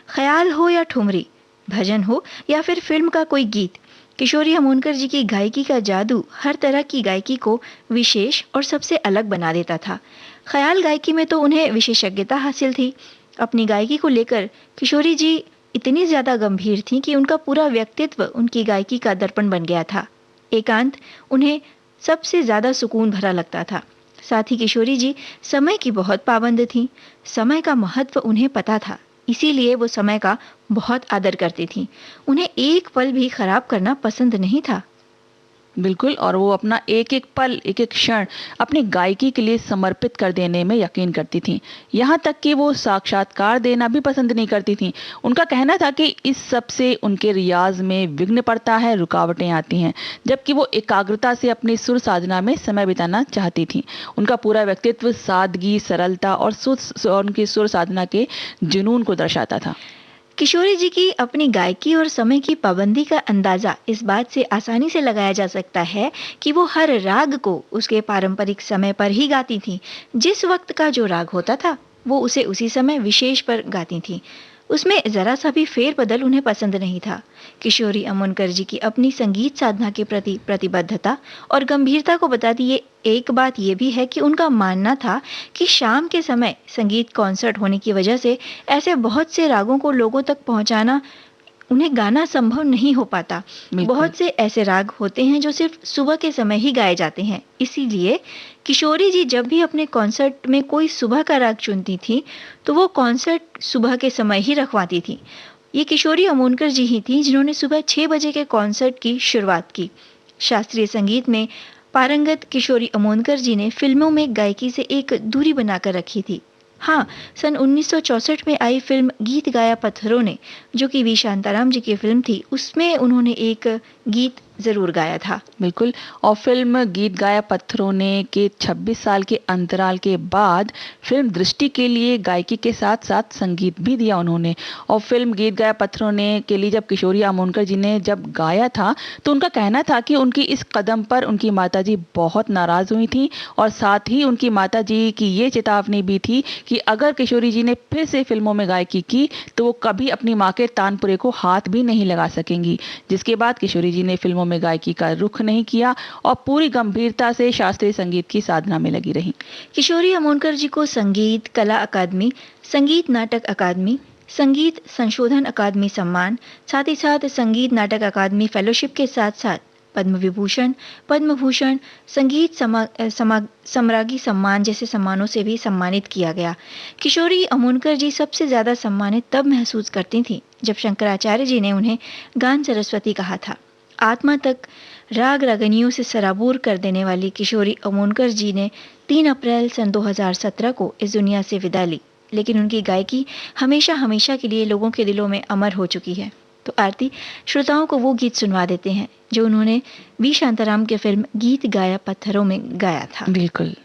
A: ख्याल हो या ठुमरी, भजन हो या फिर फिल्म का कोई गीत, किशोरी अमोनकर जी की गायकी का जादू हर तरह की गायकी को विशेष और सबसे अलग बना देता था। ख्याल गायकी में तो उन्हें विशेषज्ञता हासिल थी। अपनी गायकी को लेकर किशोरी जी इतनी ज्यादा गंभीर थीं कि उनका पूरा व्यक्तित्व उनकी गायकी का दर्पण बन गया था। एकांत उन्हें सबसे ज्यादा सुकून भरा लगता था। साथ ही किशोरी जी समय की बहुत पाबंद थीं। समय का महत्व उन्हें पता था, इसीलिए वो समय का बहुत आदर करती थीं। उन्हें एक पल भी खराब करना पसंद नहीं था।
B: बिल्कुल। और वो अपना एक एक पल, एक एक क्षण अपनी गायकी के लिए समर्पित कर देने में यकीन करती थीं। यहाँ तक कि वो साक्षात्कार देना भी पसंद नहीं करती थीं। उनका कहना था कि इस सब से उनके रियाज में विघ्न पड़ता है, रुकावटें आती हैं, जबकि वो एकाग्रता से अपनी सुर साधना में समय बिताना चाहती थीं। उनका पूरा व्यक्तित्व सादगी, सरलता और उनकी सुर साधना के जुनून को दर्शाता था।
A: किशोरी जी की अपनी गायकी और समय की पाबंदी का अंदाजा इस बात से आसानी से लगाया जा सकता है कि वो हर राग को उसके पारंपरिक समय पर ही गाती थीं। जिस वक्त का जो राग होता था वो उसे उसी समय विशेष पर गाती थीं। उसमें जरा सा भी फेरबदल उन्हें पसंद नहीं था। किशोरी अमोनकर जी की अपनी संगीत साधना के प्रति प्रतिबद्धता और गंभीरता को बताती ये एक बात ये भी है कि उनका मानना था कि शाम के समय संगीत कॉन्सर्ट होने की वजह से ऐसे बहुत से रागों को लोगों तक पहुंचाना, उन्हें गाना संभव नहीं हो पाता। बहुत से ऐसे राग होते हैं जो सिर्फ सुबह के समय ही गाए जाते हैं। इसीलिए किशोरी जी जब भी अपने कॉन्सर्ट में कोई सुबह का राग चुनती थी तो वो कॉन्सर्ट सुबह के समय ही रखवाती थी। ये किशोरी अमोनकर जी ही थी जिन्होंने सुबह 6 बजे के कॉन्सर्ट की शुरुआत की। शास्त्रीय संगीत में पारंगत किशोरी अमोनकर जी ने फिल्मों में गायकी से एक दूरी बनाकर रखी थी। हाँ, सन 1964 में आई फिल्म गीत गाया पत्थरों ने, जो कि वी शांताराम जी की फिल्म थी, उसमें उन्होंने एक गीत जरूर गाया था।
B: बिल्कुल। और फिल्म गीत गाया पत्थरों ने के 26 साल के अंतराल के बाद फिल्म दृष्टि के लिए गायकी के साथ साथ संगीत भी दिया उन्होंने। और फिल्म गीत गाया पत्थरों ने के लिए जब किशोरी अमोनकर जी ने जब गाया था तो उनका कहना था कि उनकी इस कदम पर उनकी माताजी बहुत नाराज हुई थी। और साथ ही उनकी माताजी की ये चेतावनी भी थी कि अगर किशोरी जी ने फिर से फिल्मों में गायकी की तो वो कभी अपनी माँ के तानपुरे को हाथ भी नहीं लगा सकेंगी। जिसके बाद किशोरी जी ने फिल्मों में गायकी का रुख नहीं किया और पूरी गंभीरता से शास्त्रीय संगीत की साधना में लगी रही।
A: किशोरी अमोनकर जी को संगीत कला अकादमी, संगीत नाटक अकादमी, संगीत संशोधन अकादमी सम्मान, साथ ही साथ संगीत नाटक अकादमी फेलोशिप के साथ साथ पद्म विभूषण, पद्म भूषण, संगीत सम्राज्ञी सम्मान जैसे सम्मानों से भी सम्मानित किया गया। किशोरी अमोनकर जी सबसे ज्यादा सम्मानित तब महसूस करती थीं जब शंकराचार्य जी ने उन्हें गान सरस्वती कहा था। आत्मा तक राग रागनियों से सराबूर कर देने वाली किशोरी अमोनकर जी ने 3 अप्रैल सन 2017 को इस दुनिया से विदा ली, लेकिन उनकी गायकी हमेशा हमेशा के लिए लोगों के दिलों में अमर हो चुकी है। तो आरती, श्रोताओं को वो गीत सुनवा देते हैं जो उन्होंने वी शांताराम के फिल्म गीत गाया पत्थरों में गाया था।
B: बिल्कुल।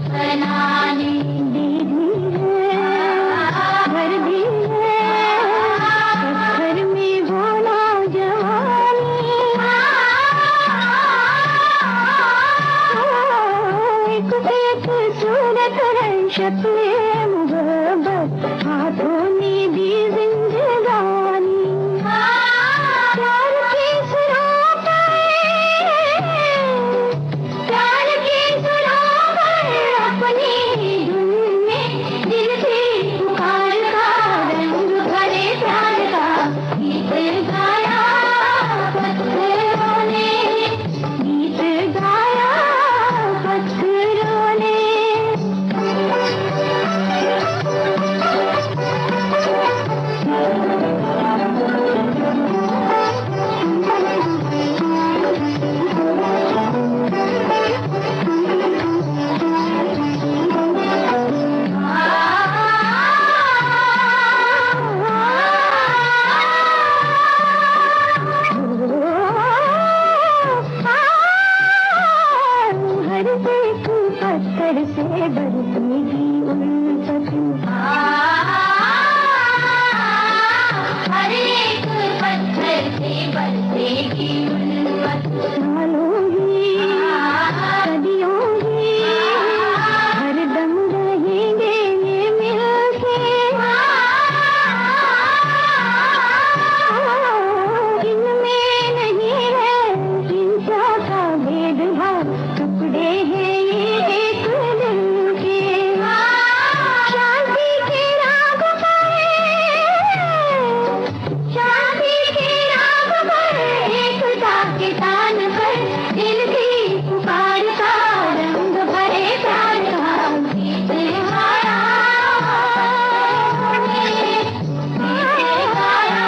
E: बनाने दीदी है, घर भी है, पत्थर में भोला जवानी, एक सूरत है शक्ले मोहब्बत, हाथों ने दी जिंदगानी, प्यार की सुरों पर अपनी धुन में दिल की पुकार का रंग भरे प्यार का गीत गाया पत्थरों ने, गीत गाया पत्थरों ने। हर एक पत्थर से बरसेगी उल्फत, हर एक पत्थर से बरसेगी उल्फत, सालों ही सदियों ही हरदम रहेंगे ये मिलके, इनमें नहीं है हिंसा का भेदभाव, टुकड़े हैं ये एक दिल के, शांति के राग पर, शांति के राग पर, एकता के तान पर, दिल की पुकार का रंग भरे प्यार का गीत गाया, गीत गाया।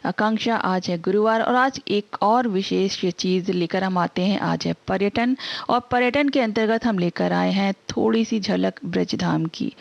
B: आकांक्षा, आज है गुरुवार और आज एक और विशेष चीज़ लेकर हम आते हैं। आज है पर्यटन और पर्यटन के अंतर्गत हम लेकर आए हैं थोड़ी सी झलक ब्रजधाम की।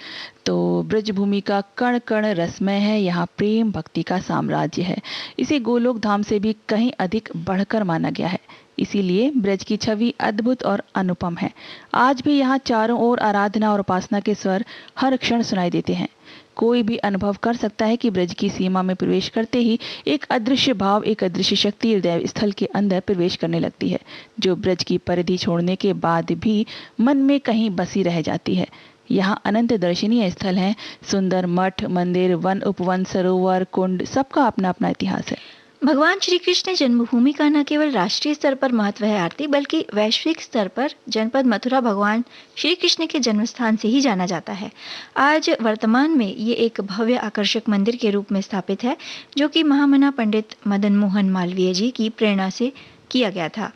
B: तो ब्रजभूमि का कण कण रसमय है, यहाँ प्रेम भक्ति का साम्राज्य है। इसे गोलोक धाम से भी कहीं अधिक बढ़कर माना गया है, इसीलिए ब्रज की छवि अद्भुत और अनुपम है। आज भी यहाँ चारों ओर आराधना और उपासना के स्वर हर क्षण सुनाई देते हैं। कोई भी अनुभव कर सकता है कि ब्रज की सीमा में प्रवेश करते ही एक अदृश्य भाव, एक अदृश्य शक्ति हृदय स्थल के अंदर प्रवेश करने लगती है, जो ब्रज की परिधि छोड़ने के बाद भी मन में कहीं बसी रह जाती है। यहाँ अनंत दर्शनीय स्थल हैं, सुंदर मठ, मंदिर, वन, उपवन, सरोवर, कुंड, सबका अपना अपना इतिहास है।
A: भगवान श्री कृष्ण जन्मभूमि का न केवल राष्ट्रीय स्तर पर महत्व है आरती, बल्कि वैश्विक स्तर पर जनपद मथुरा भगवान श्री कृष्ण के जन्मस्थान से ही जाना जाता है। आज वर्तमान में ये एक भव्य आकर्षक मंदिर के रूप में स्थापित है, जो कि महामना पंडित मदन मोहन मालवीय जी की प्रेरणा से किया गया था।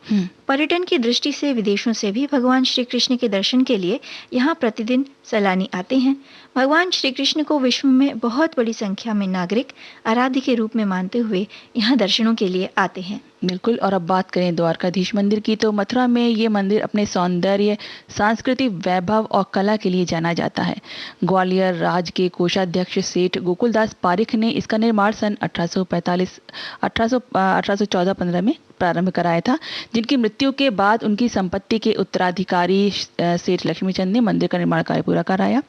A: पर्यटन की दृष्टि से विदेशों से भी भगवान श्री कृष्ण के दर्शन के लिए यहाँ प्रतिदिन सैलानी आते हैं। भगवान श्री कृष्ण को विश्व में बहुत बड़ी संख्या में नागरिक आराध्य के रूप में मानते हुए यहाँ दर्शनों के लिए आते हैं।
B: बिल्कुल। और अब बात करें द्वारकाधीश मंदिर की, तो मथुरा में ये मंदिर अपने सौंदर्य, सांस्कृतिक वैभव और कला के लिए जाना जाता है। ग्वालियर राज के कोषाध्यक्ष सेठ गोकुलदास पारिख ने इसका निर्माण सन 1814-15 में प्रारंभ कराया था, जिनकी मृत्यु के बाद उनकी संपत्ति के उत्तराधिकारी सेठ लक्ष्मीचंद ने मंदिर का निर्माण कार्य पूरा कराया।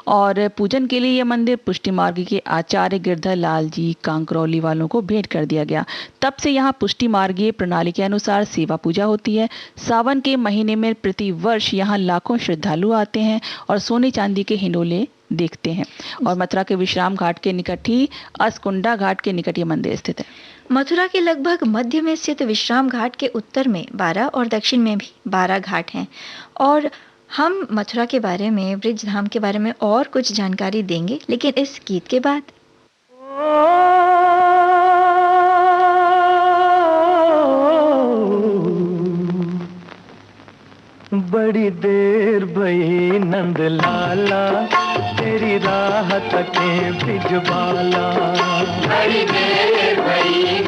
B: और पूजन के लिए यह मंदिर पुष्टि मार्ग के आचार्य गिरधर लाल जी कांकरौली वालों को भेंट कर दिया गया। तब से यहाँ पुष्टि मार्गीय प्रणाली के अनुसार सेवा पूजा होती है। सावन के महीने में प्रति वर्ष यहाँ लाखों श्रद्धालु आते हैं और सोने चांदी के हिंडोले देखते हैं। और मथुरा के विश्राम घाट के निकट ही अस्कुंडा घाट के निकट ये मंदिर स्थित है।
A: मथुरा के लगभग मध्य में स्थित विश्राम घाट के उत्तर में 12 और दक्षिण में भी 12 घाट हैं। और हम मथुरा के बारे में, ब्रजधाम के बारे में और कुछ जानकारी देंगे, लेकिन इस गीत के बाद।
F: बड़ी देर भई नंद लाला, तेरी राह तके ब्रिजबाला। बड़ी देर भई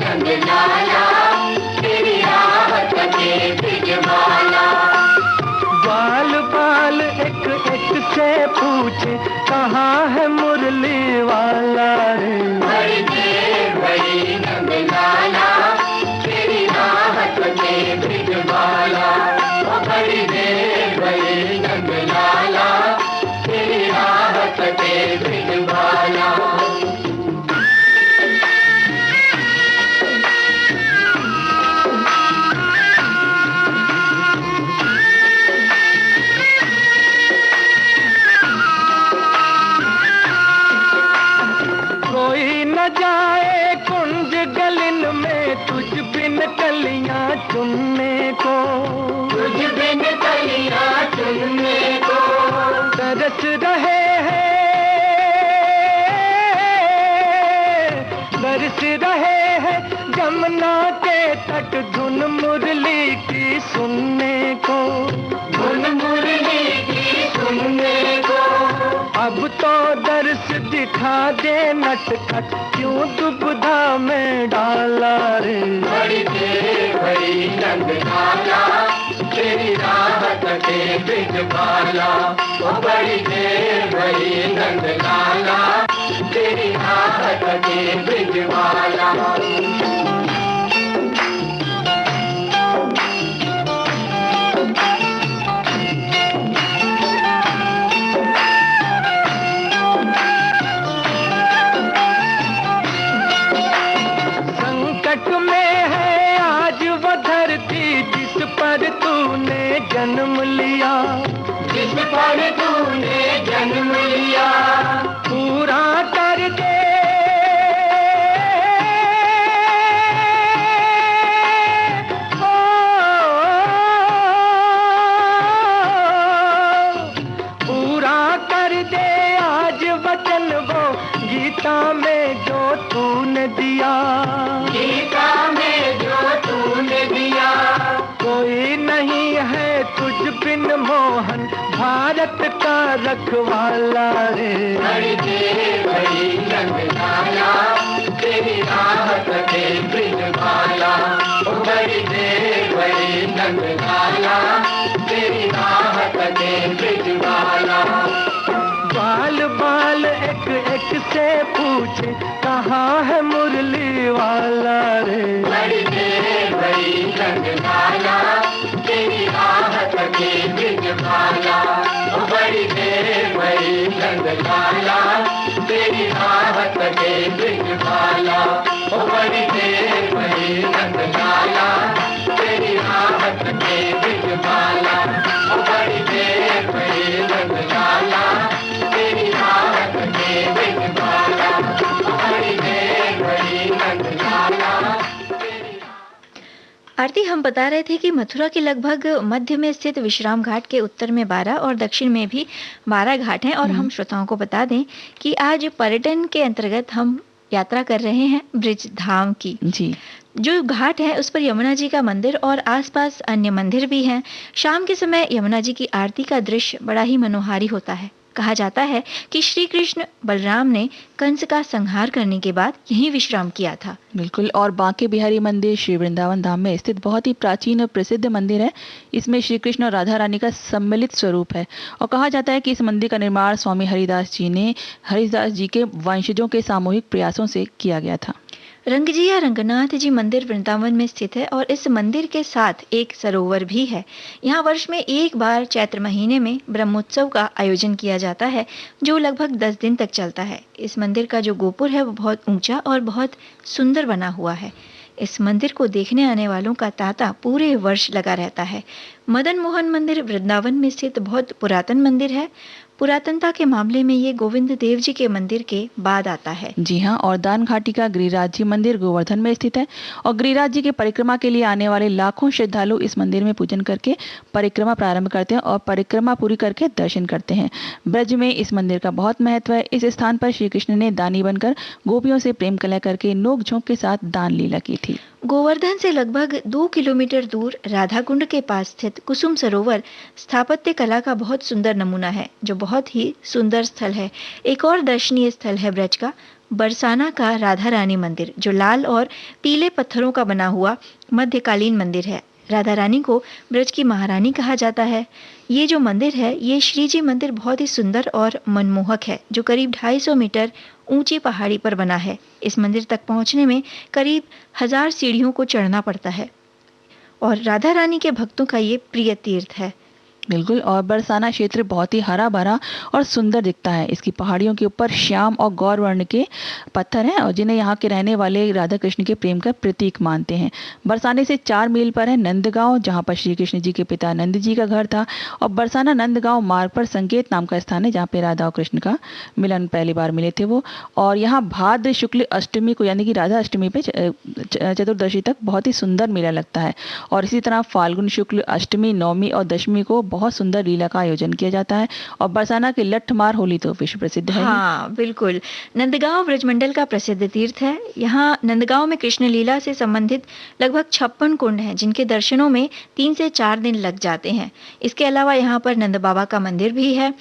G: तुझ बिन कलियां चुनने को, तुझ बिन कलियां चुनने को तरस रहे हैं, बरस रहे हैं जमुना के तट धुन मुरली की सुनने को, धुन मुरली की सुनने को। अब तो दर्श दिखा दे नटखट, क्यों दुविधा में डाला रे। बड़ी देर भरी नंद लाला, तेरी राहत के ब्रिज बाला, ओ बड़ी देर भरी नंद लाला, तेरी राहत के ब्रिज बाला। तूने जन्म लिया, जिस पर तूने जन्म लिया, पूरा कर दे, पूरा कर दे आज वचन वो गीता में जो तूने दिया, गीता में जो तूने दिया। कोई नहीं है तुझ बिन मोहन भारत का रखवाला रे। बड़ी देर बड़ी नंद लाला, तेरी राहत के ब्रिज बाला, ओ बड़ी देर बड़ी नंद लाला, तेरी राहत के ब्रिज बाला। बाल बाल एक एक से पूछे कहाँ है मुरली वाला रे। बड़ी देर बड़ी नंद लाला, तेरी राहत के ब्रिज बाला, ओ बड़ी देर बड़ी नंद लाला, तेरी राहत के ब्रिज बाला, ओ बड़ी देर बड़ी नंद लाला, तेरी राहत के ब्रिज बाला, ओ बड़ी देर बड़ी नंद लाला, तेरी राहत के ब्रिज बाला, ओ बड़ी देर बड़ी नंद लाला।
A: आरती, हम बता रहे थे कि मथुरा के लगभग मध्य में स्थित विश्राम घाट के उत्तर में 12 और दक्षिण में भी 12 घाट हैं। और हम श्रोताओं को बता दें कि आज पर्यटन के अंतर्गत हम यात्रा कर रहे हैं ब्रिज धाम की।
B: जी,
A: जो घाट है उस पर यमुना जी का मंदिर और आसपास अन्य मंदिर भी हैं। शाम के समय यमुना जी की आरती का दृश्य बड़ा ही मनोहारी होता है। कहा जाता है कि श्री कृष्ण बलराम ने कंस का संहार करने के बाद यहीं विश्राम किया था।
B: बिल्कुल। और बांके बिहारी मंदिर श्री वृंदावन धाम में स्थित बहुत ही प्राचीन और प्रसिद्ध मंदिर है। इसमें श्री कृष्ण और राधा रानी का सम्मिलित स्वरूप है और कहा जाता है कि इस मंदिर का निर्माण स्वामी हरिदास जी के वंशजों के सामूहिक प्रयासों से किया गया था।
A: रंगजिया रंगनाथ जी मंदिर वृंदावन में स्थित है और इस मंदिर के साथ एक सरोवर भी है। यहाँ वर्ष में एक बार चैत्र महीने में ब्रह्मोत्सव का आयोजन किया जाता है जो लगभग 10 दिन तक चलता है। इस मंदिर का जो गोपुर है वो बहुत ऊंचा और बहुत सुंदर बना हुआ है। इस मंदिर को देखने आने वालों का तांता पूरे वर्ष लगा रहता है। मदन मोहन मंदिर वृंदावन में स्थित बहुत पुरातन मंदिर है। पुरातनता के मामले में ये गोविंद देव जी के मंदिर के बाद आता है।
B: जी हाँ। और दान घाटी का गिरिराज जी मंदिर गोवर्धन में स्थित है और गिरिराज जी की परिक्रमा के लिए आने वाले लाखों श्रद्धालु इस मंदिर में पूजन करके परिक्रमा प्रारंभ करते हैं और परिक्रमा पूरी करके दर्शन करते हैं। ब्रज में इस मंदिर का बहुत महत्व है। इस स्थान पर श्री कृष्ण ने दानी बनकर गोपियों से प्रेम कलह करके नोक झोंक के साथ दान लीला की थी।
A: गोवर्धन से लगभग 2 किलोमीटर दूर राधा कुंड के पास स्थित कुसुम सरोवर स्थापत्य कला का बहुत सुंदर नमूना है जो बहुत ही सुंदर स्थल है। एक और दर्शनीय स्थल है ब्रज का बरसाना का राधा रानी मंदिर जो लाल और पीले पत्थरों का बना हुआ मध्यकालीन मंदिर है। राधा रानी को ब्रज की महारानी कहा जाता है। ये जो मंदिर है ये श्री जी मंदिर बहुत ही सुंदर और मनमोहक है जो करीब 250 मीटर ऊंची पहाड़ी पर बना है। इस मंदिर तक पहुंचने में करीब 1000 सीढ़ियों को चढ़ना पड़ता है और राधा रानी के भक्तों का ये प्रिय तीर्थ है।
B: बिल्कुल। और बरसाना क्षेत्र बहुत ही हरा भरा और सुंदर दिखता है। इसकी पहाड़ियों के ऊपर श्याम और गौर वर्ण के पत्थर हैं और जिन्हें यहाँ के रहने वाले राधा कृष्ण के प्रेम का प्रतीक मानते हैं। बरसाने से 4 मील पर है नंदगांव, जहाँ पर श्री कृष्ण जी के पिता नंद जी का घर था। और बरसाना नंदगांव मार्ग पर संकेत नाम का स्थान है, जहाँ पे राधा और कृष्ण का मिलन पहली बार मिले थे वो। और यहाँ भाद्र शुक्ल अष्टमी को यानी कि राधा अष्टमी पे चतुर्दशी तक बहुत ही सुंदर मेला लगता है। और इसी तरह फाल्गुन शुक्ल अष्टमी, नवमी और दशमी को बहुत सुंदर लीला का आयोजन किया जाता है। और बरसाना की लठमार होली तो विश्व प्रसिद्ध है।
A: हाँ बिल्कुल, नंदगांव ब्रजमंडल का प्रसिद्ध तीर्थ है। यहाँ नंदगांव में कृष्ण लीला से संबंधित लगभग 56 कुंड हैं, जिनके दर्शनों में 3 से 4 दिन लग जाते हैं। इसके अलावा यहाँ पर नंद बाबा का मंदिर भी है।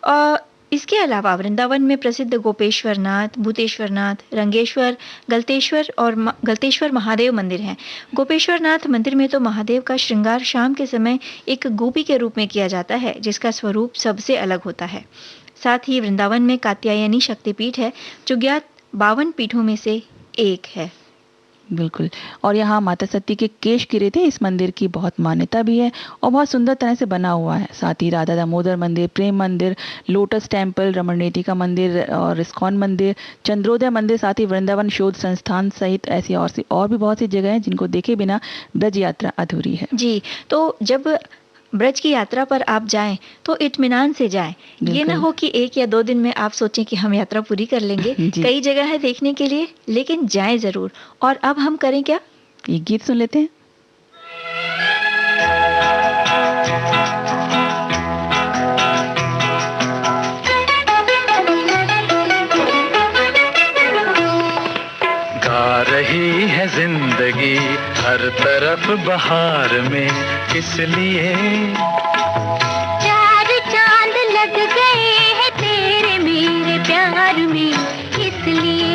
A: और इसके अलावा वृंदावन में प्रसिद्ध गोपेश्वर नाथ, भूतेश्वर नाथ, रंगेश्वर, गलतेश्वर और गलतेश्वर महादेव मंदिर हैं। गोपेश्वर नाथ मंदिर में तो महादेव का श्रृंगार शाम के समय एक गोपी के रूप में किया जाता है, जिसका स्वरूप सबसे अलग होता है। साथ ही वृंदावन में कात्यायनी शक्तिपीठ है, जो ज्ञात 52 पीठों में से एक है।
B: बिल्कुल। और यहाँ माता सती के केश गिरे थे, इस मंदिर की बहुत मान्यता भी है और बहुत सुंदर तरह से बना हुआ है। साथ ही राधा दामोदर मंदिर, प्रेम मंदिर, लोटस टेम्पल, रमणनेती का मंदिर और इस्कॉन मंदिर, चंद्रोदय मंदिर, साथ ही वृंदावन शोध संस्थान सहित ऐसी और भी बहुत सी जगह हैं जिनको देखे बिना ब्रज यात्रा अधूरी है।
A: जी, तो जब ब्रज की यात्रा पर आप जाएं तो इत्मीनान से जाएं। ये ना हो कि 1 या 2 दिन में आप सोचें कि हम यात्रा पूरी कर लेंगे। कई जगह है देखने के लिए, लेकिन जाएं जरूर। और अब हम करें क्या,
B: ये गीत सुन लेते हैं।
H: गा रही है जिंदगी हर तरफ बहार में, किस लिए
E: 4 चांद लग गए हैं तेरे मेरे प्यार में, इसलिए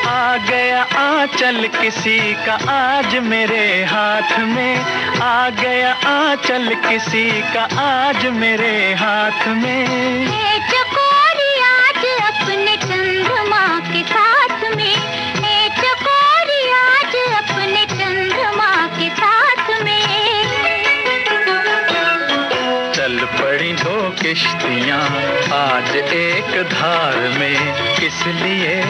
H: आ गया आंचल किसी का आज मेरे हाथ में, आ गया आंचल किसी का आज मेरे हाथ में।
E: चकोरी आज अपने चंद्रमा के साथ में, चकोरी आज अपने चंद्रमा के साथ में।
H: चल पड़ी 2 किश्तियां आज एक धार में, किस लिए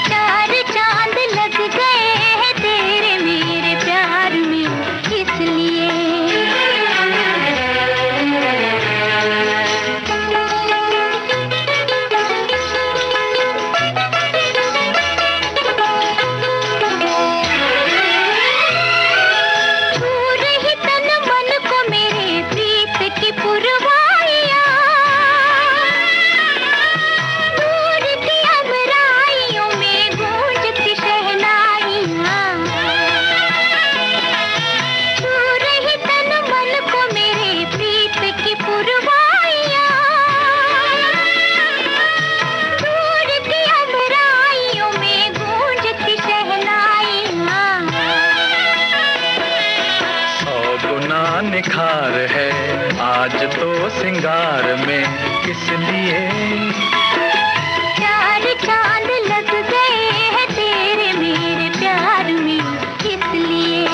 E: 4 चांद लग गए हैं तेरे मेरे प्यार में, इसलिए दूर ही तन मन को मेरे प्रीत की पुरवाइयां, दूर की अमराइयों में गूंजती शहनाइयां। दूर ही तन मन को मेरे प्रीत की पुरवाइयां, दूर की अमराइयों में गूंजती शहनाइयां।
H: 100 गुना निखार है आज तो सिंगार में, किस लिए
E: 4 चांद लग गए हैं तेरे मेरे प्यार में, इसलिए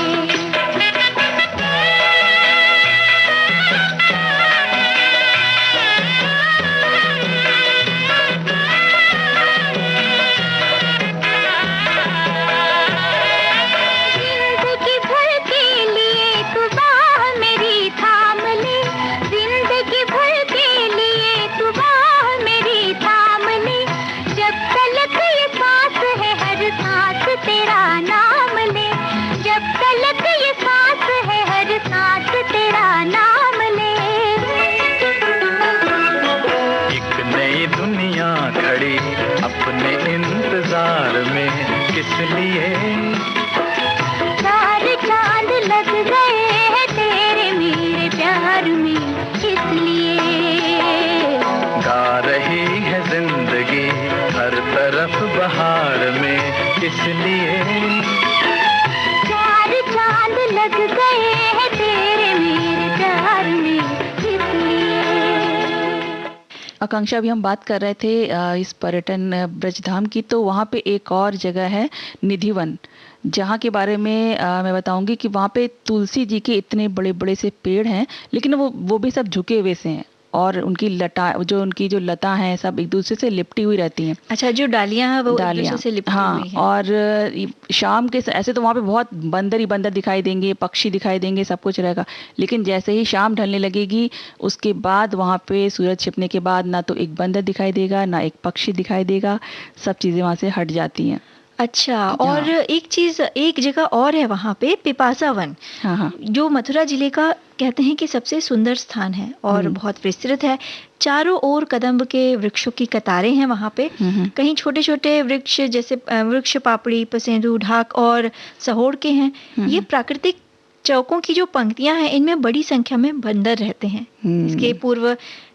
E: जिंदगी भर के लिए तू बाह मेरी थाम ले, जिंदगी भर के लिए तू बाह मेरी थाम ले। जब तलक ये सांस है हर सांस तेरा नाम ले, जब तलक ये सांस है हर सांस तेरा नाम ले।
H: एक नई दुनिया खड़ी अपने इंतजार में, किस लिए
E: 4 चांद लग गए हैं तेरे मेरे प्यार में, इसलिए
H: गा रही है जिंदगी हर तरफ बहार में, किस लिए
E: 4 चांद लग गए हैं तेरे मेरे प्यार में, इसलिए
B: आकांक्षा, अभी हम बात कर रहे थे इस पर्यटन ब्रजधाम की, तो वहाँ पे एक और जगह है निधिवन, जहाँ के बारे में मैं बताऊंगी कि वहाँ पे तुलसी जी के इतने बड़े बड़े से पेड़ हैं, लेकिन वो भी सब झुके हुए से हैं, और उनकी उनकी जो लता हैं सब एक दूसरे से लिपटी हुई रहती हैं।
A: अच्छा, जो डालियां हैं वो एक
B: डालियाँ,
A: दूसरे से लिपटी
B: हाँ।
A: हुई हैं।
B: और शाम के ऐसे तो वहाँ पे बहुत बंदर ही बंदर दिखाई देंगे, पक्षी दिखाई देंगे, सब कुछ रहेगा, लेकिन जैसे ही शाम ढलने लगेगी उसके बाद वहाँ पे सूरज छिपने के बाद ना तो एक बंदर दिखाई देगा ना एक पक्षी दिखाई देगा, सब चीज़ें वहाँ से हट जाती हैं।
A: अच्छा, और एक चीज, एक जगह और है वहाँ पे, पिपासा वन,
B: हाँ हाँ,
A: जो मथुरा जिले का कहते हैं कि सबसे सुंदर स्थान है और बहुत विस्तृत है। चारों ओर कदम्ब के वृक्षों की कतारें हैं वहाँ पे। कहीं छोटे छोटे वृक्ष जैसे वृक्ष पापड़ी, पसेंदू, ढाक और सहोड़ के हैं। ये प्राकृतिक चौकों की जो पंक्तियां हैं, इनमें बड़ी संख्या में बंदर रहते हैं।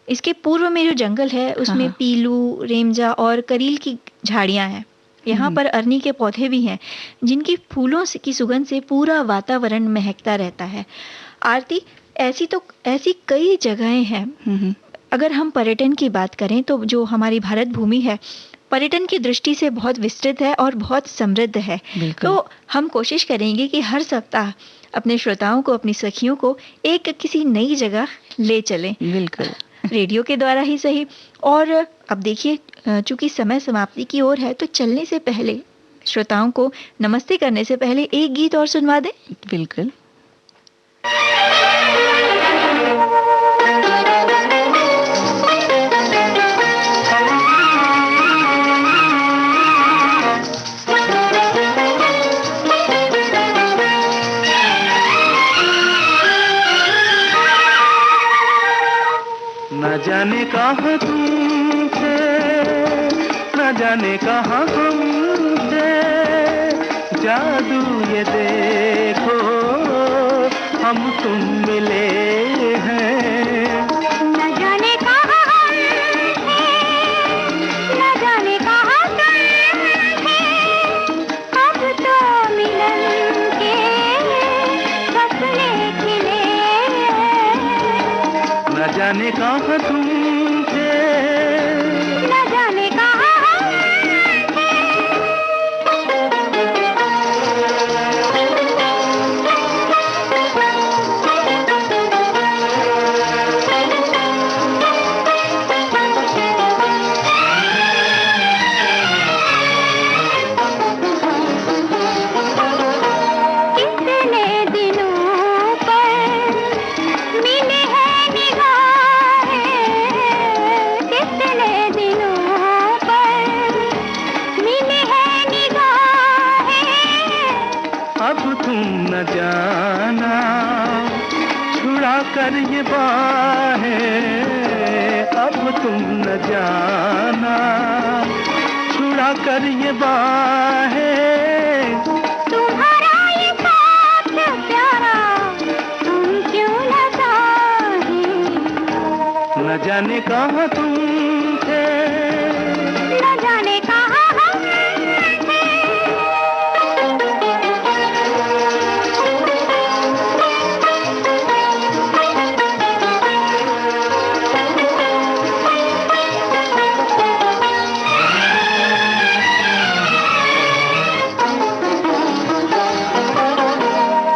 A: इसके पूर्व में जो जंगल है उसमें पीलू, रेमजा और करील की झाड़ियां हैं। यहाँ पर अरनी के पौधे भी हैं, जिनकी फूलों की सुगंध से पूरा वातावरण महकता रहता है। आरती, ऐसी कई जगहें हैं। अगर हम पर्यटन की बात करें तो जो हमारी भारत भूमि है, पर्यटन की दृष्टि से बहुत विस्तृत है और बहुत समृद्ध है। तो हम कोशिश करेंगे कि हर सप्ताह अपने श्रोताओं को, अपनी सखियों को एक किसी नई जगह ले चलें,
B: बिल्कुल,
A: रेडियो के द्वारा ही सही। और अब देखिए, चूंकि समय समाप्ति की ओर है, तो चलने से पहले, श्रोताओं को नमस्ते करने से पहले एक गीत और सुनवा दें।
B: बिल्कुल।
H: न जाने कहाँ तुम थे, न जाने कहाँ हम थे, जादू ये देखो हम तुम मिले हैं।
E: न जाने कहाँ हम थे, न जाने कहाँ तुम थे, अब तो मिलन के फसले खिले हैं।
H: न जाने कहाँ तुम थे,
E: न जाने कहाँ हम कितने दिनों पर मिले हैं निगाहें, कितने दिनों पर मिले हैं निगाहें।
H: अब तुम न जाना छुड़ा कर ये बाहें, अब तुम न जाना छुड़ा कर ये बाहें।
E: तुम्हारा ये साथ प्यारा तुम क्यों न चाहे,
H: न जाने कहाँ तुम थे,
E: न जाने कहाँ हम थे।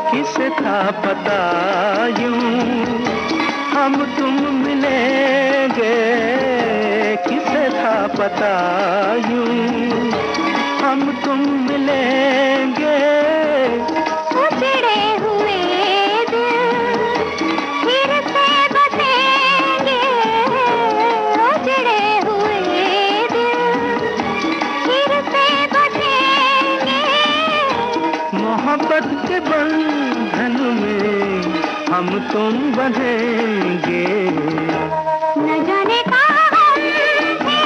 H: किसे था पता यूं हम तुम मिलेंगे, किसे था पता यूं हम तुम मिलेंगे।
E: उजड़े हुए दिल फिर से बसेंगे, उजड़े हुए दिल फिर से बसेंगे।
H: मोहब्बत के बंधन में हम तुम बंधेंगे।
E: न जाने कहाँ हम थे,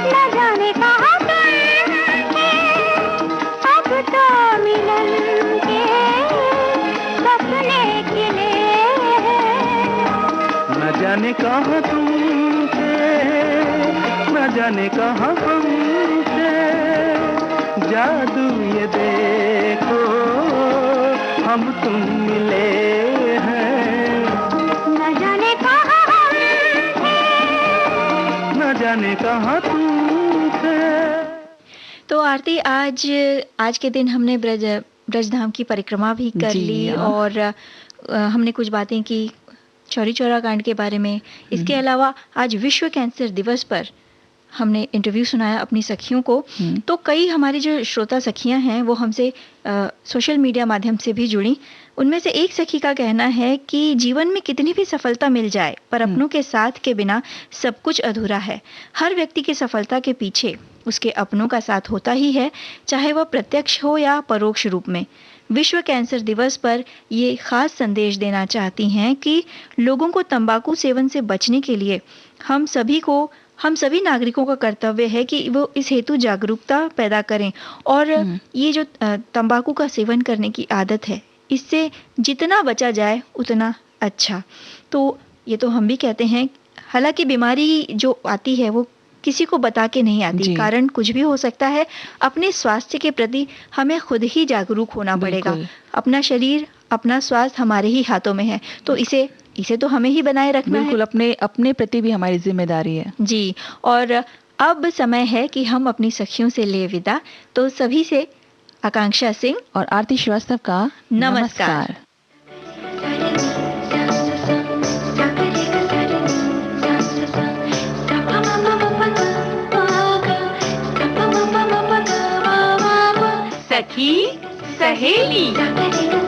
E: न जाने कहाँ तुम थे, अब तो मिलन के सपने खिले हैं।
H: न जाने कहाँ तुम थे, न जाने कहाँ हम थे, जादू ये देखो हम तुम मिले हैं।
E: न जाने कहाँ हम थे,
G: जाने कहाँ तू थे।
A: तो आरती, आज के दिन हमने ब्रजधाम की परिक्रमा भी कर ली और हमने कुछ बातें की चौरी चौरा कांड के बारे में। इसके अलावा आज विश्व कैंसर दिवस पर हमने इंटरव्यू सुनाया अपनी सखियों को। तो कई हमारी जो श्रोता सखियां हैं वो हमसे सोशल मीडिया माध्यम से भी जुड़ी। उनमें से एक सखी का कहना है कि जीवन में कितनी भी सफलता मिल जाए पर अपनों के साथ के बिना सब कुछ अधूरा है। हर व्यक्ति की सफलता के पीछे उसके अपनों का साथ होता ही है, चाहे वह प्रत्यक्ष हो या परोक्ष रूप में। विश्व कैंसर दिवस पर ये खास संदेश देना चाहती हैं कि लोगों को तंबाकू सेवन से बचने के लिए हम सभी नागरिकों का कर्तव्य है कि वो इस हेतु जागरूकता पैदा करें और ये जो तंबाकू का सेवन करने की आदत है इससे जितना बचा जाए उतना अच्छा। तो ये तो हम भी कहते हैं, हालांकि बीमारी जो आती है वो किसी को बता के नहीं आती, कारण कुछ भी हो सकता है। अपने स्वास्थ्य के प्रति हमें खुद ही जागरूक होना पड़ेगा। अपना शरीर, अपना स्वास्थ्य हमारे ही हाथों में है, तो इसे तो हमें ही बनाए रखना है।
B: बिल्कुल, अपने प्रति भी हमारी जिम्मेदारी है
A: जी। और अब समय है कि हम अपनी सखियों से ले विदा। तो सभी से आकांक्षा सिंह
B: और आरती श्रीवास्तव का नमस्कार।
C: सखी सहेली।